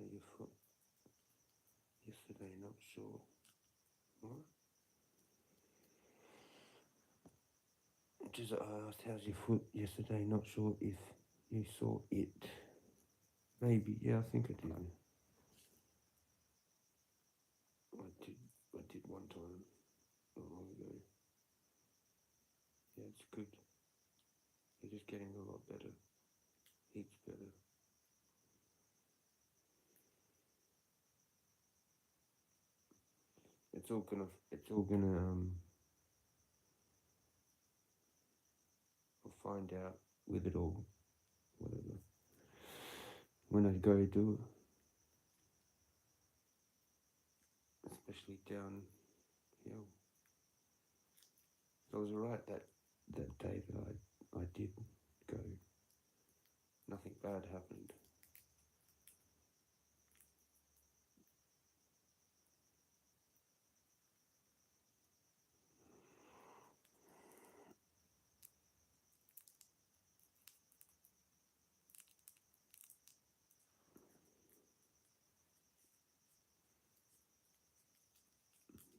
Your foot yesterday, not sure. What? Just I asked, how's your foot yesterday? Not sure if you saw it. Maybe, yeah, I think I did. I did one time, not long ago. Yeah, it's good. You're just getting a lot better. Heaps better. It's all gonna, I'll find out with it all, whatever. When I go do it. Especially downhill. So I was alright that day that I did go. Nothing bad happened.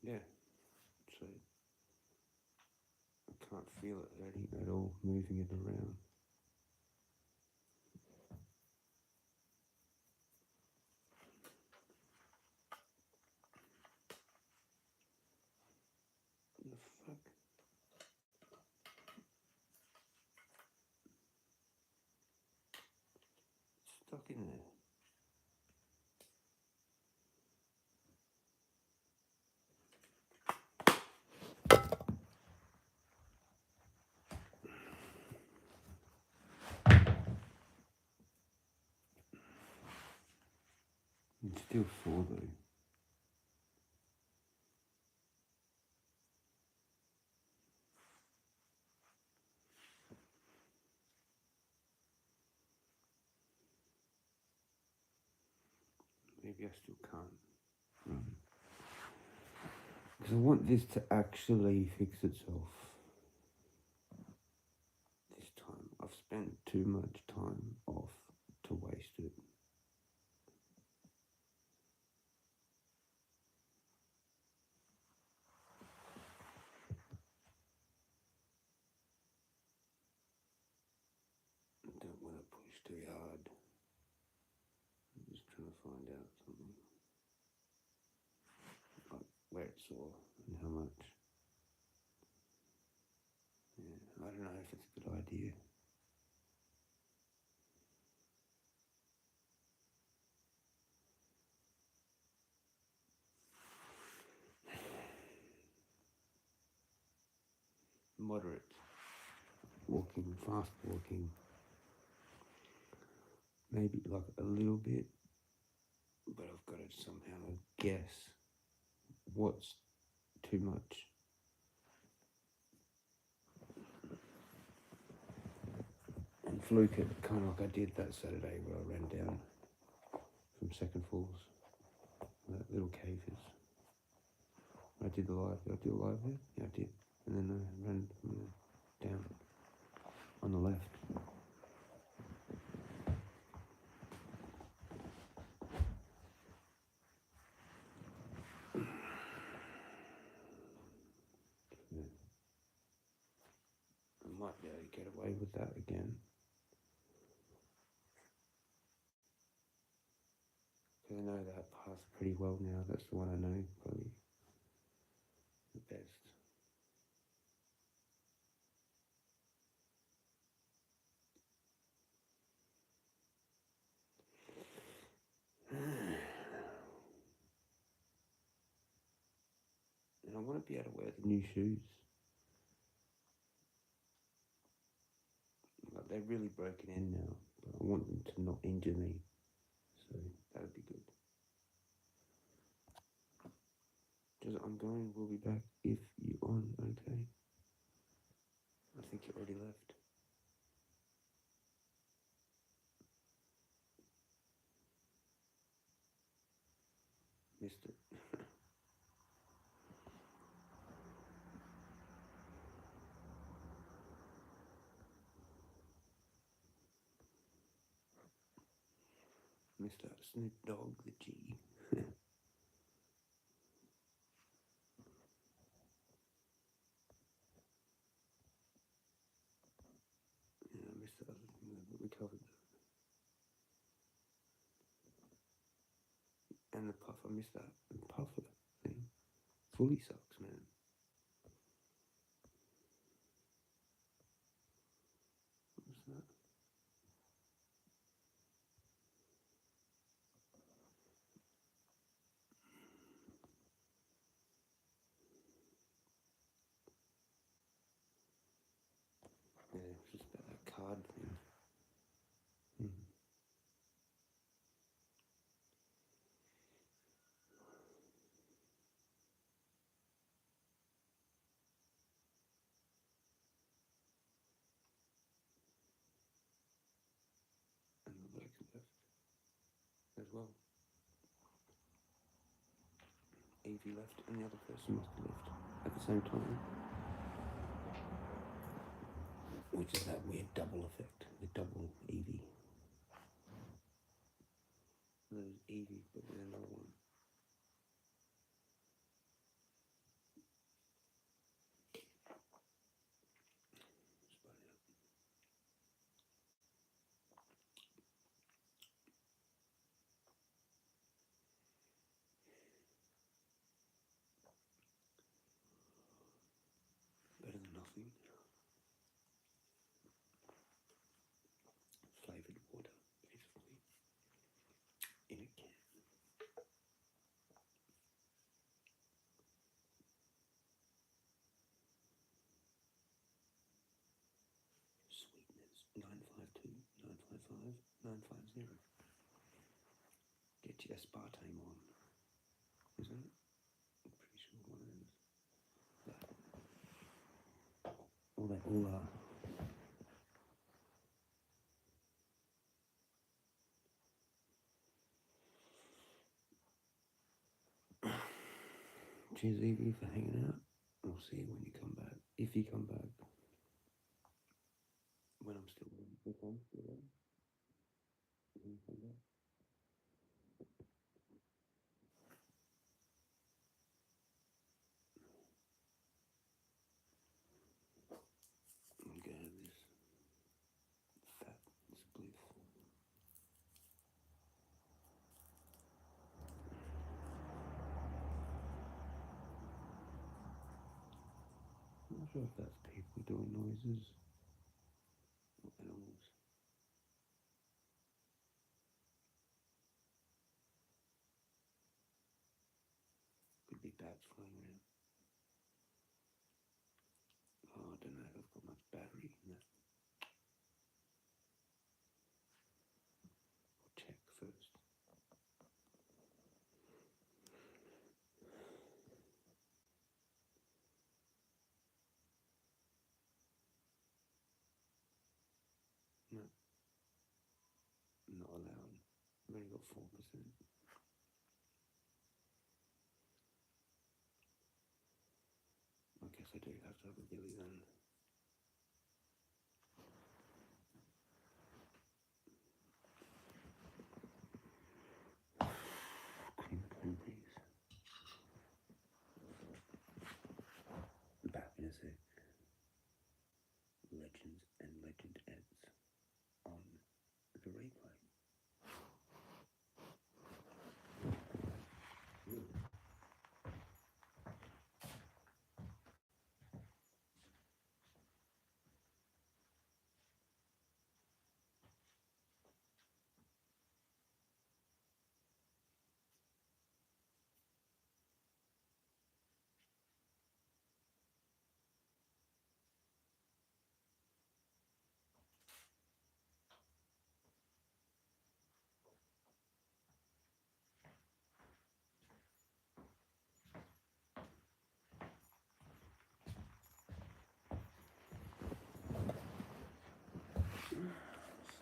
Yeah, so I can't feel it hurting at all, moving it around. What the fuck? It's stuck in there. still 4 though. Maybe I still can't. Because I want this to actually fix itself. This time. I've spent too much time off to waste it. I don't want to push too hard. I'm just trying to find out something. Like where it's sore and how much. Yeah, I don't know if it's a good idea. Moderate walking, fast walking, maybe like a little bit, but I've got to somehow guess what's too much. And fluke it, kind of like I did that Saturday where I ran down from Second Falls, where that little cave is. I did the live. Did I do a live there? Yeah, I did. And then I ran down on the left. Yeah. I might be able to get away with that again. Because I know that path pretty well now. That's the one I know probably the best. And I want to be able to wear the new shoes. Like they're really broken in now, but I want them to not injure me. So that would be good. I'm going, we'll be back if you're on, okay? I think you already left. Missed it. Mr. Snoop Dogg, the G. Yeah, I missed the other thing, but we covered that. And the puff, I missed that. The puffer thing. Fully sucks, man. What was that? Yeah, it was just about that card thing. And the legs left as well. Evie left and the other person must have left at the same time. Which is that weird double effect, the double Evie. There's Evie, but with another one. Better than nothing. Flavoured water, basically, in a can. Sweetness 952 955 950. Get get your aspartame on, isn't it? I'm pretty sure one of them is that. All that, cheers, Evie, for hanging out. I'll see you when you come back. If you come back. When I'm still on. If I'm still on. When you come back. I'm gonna have this fat spliff. I'm not sure if that's people doing noises or animals. Could be bats flying around. Oh, I don't know if I've got much battery in that. I'll check first. No, not allowed. I've only got 4%. I guess I do have to have a billy then. Clean the phone, please. Back in a sec. Legends and legendettes on the replay.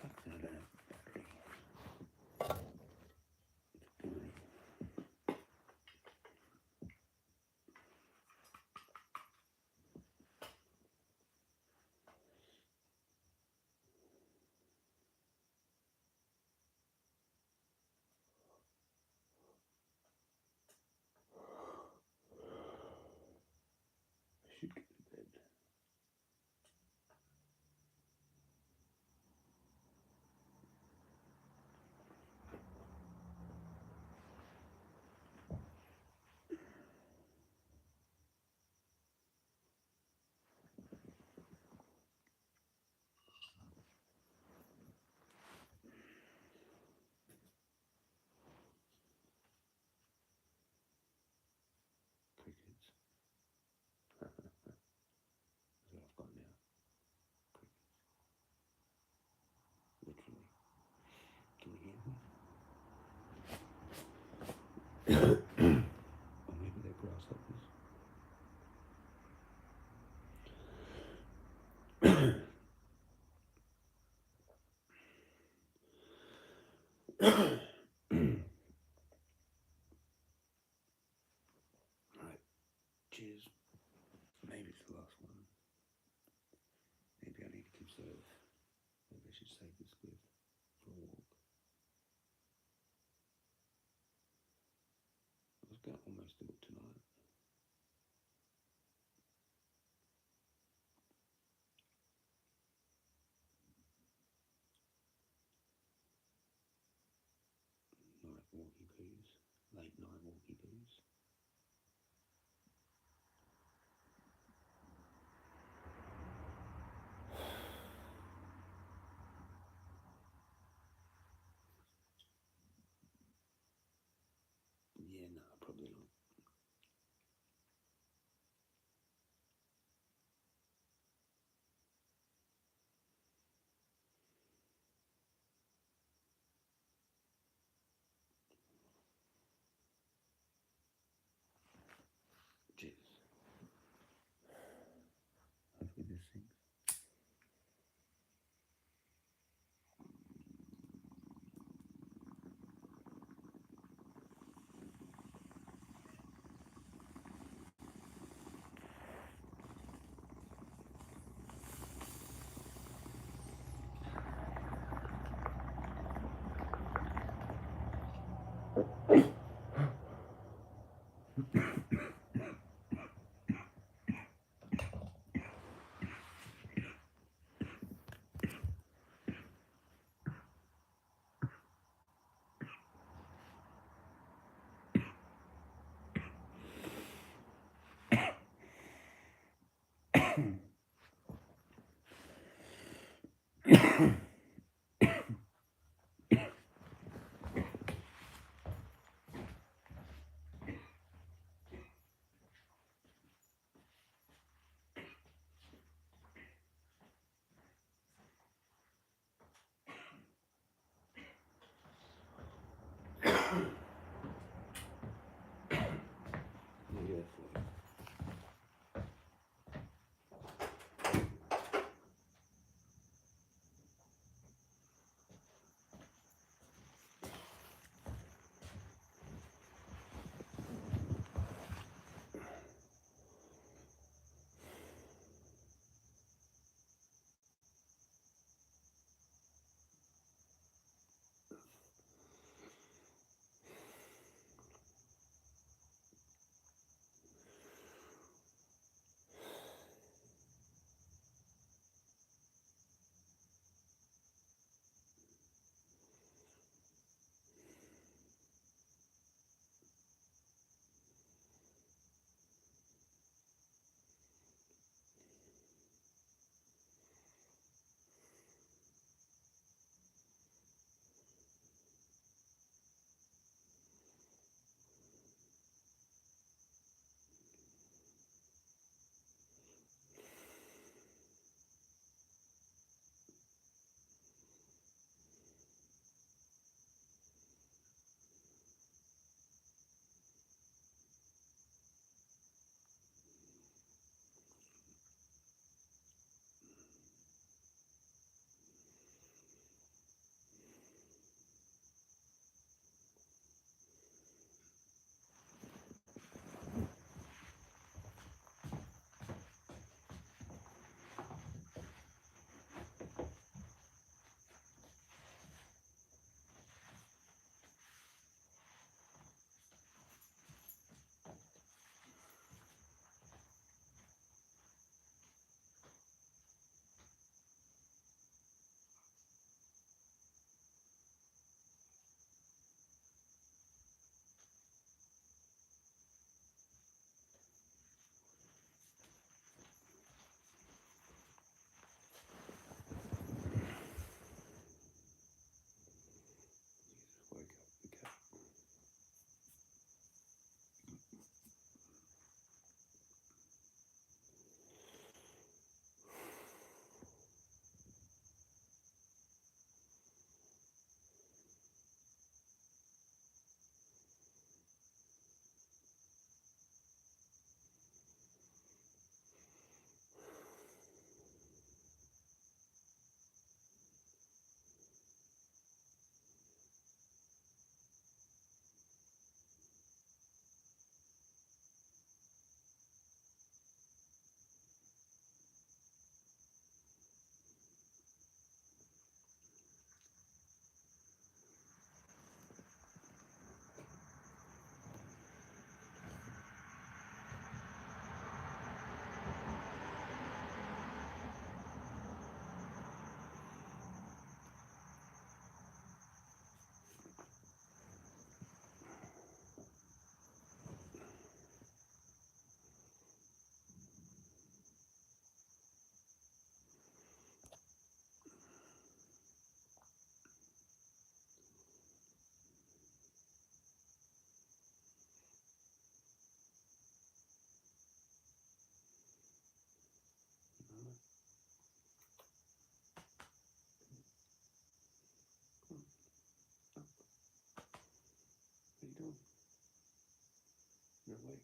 Sucks that I don't have battery. I should go to bed. Crickets. That's what I've got now. Crickets. Literally. Can you hear me? Or maybe they're grasshoppers. Alright, cheers. Maybe it's the last one. Maybe I need to conserve. Maybe I should save this spliff for a walk. I was going to almost do it tonight. Night walkie poos. Late night walkie poos. Yeah, no, probably not. things. What are you doing? You're awake.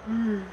Mm.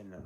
no.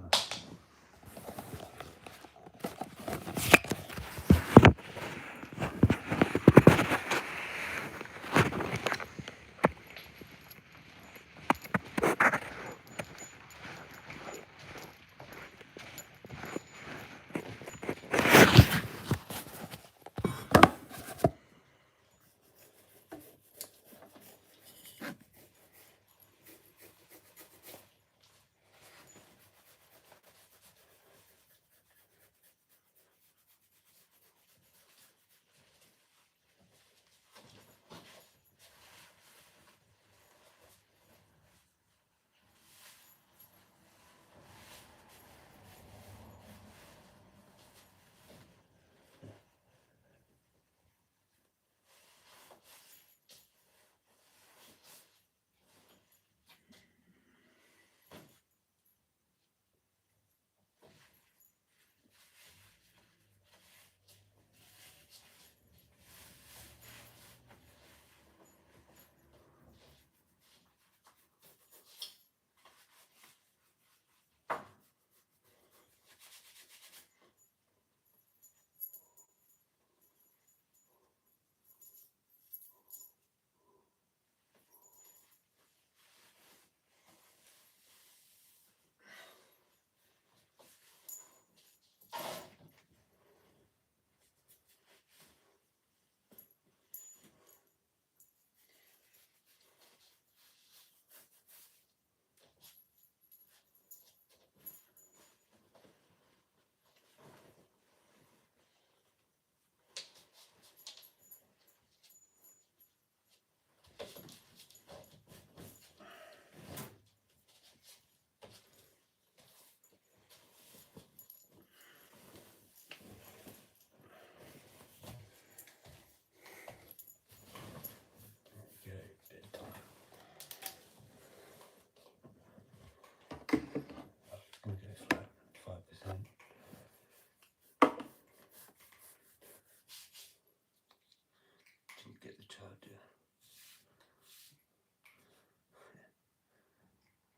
Get the charger.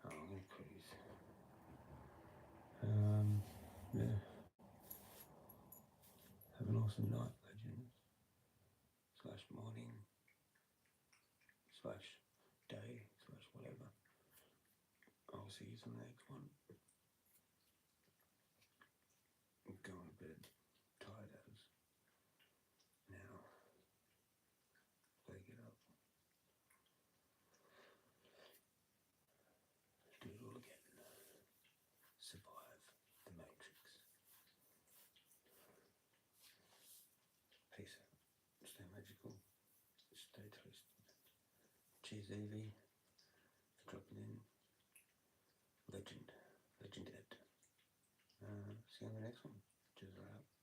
Oh, I'm gonna cruise. Yeah. Have an awesome night, legends. / morning. / day. / whatever. I'll see you on the next one. I'm going to bed. Tired as. Now. Gotta get up. Do it all again. Survive the Matrix. Peace out. Stay magical. Stay toasted. Cheers, Evie. Dropping in. Legend. Legend Ed. See you on the next one. Jezza out.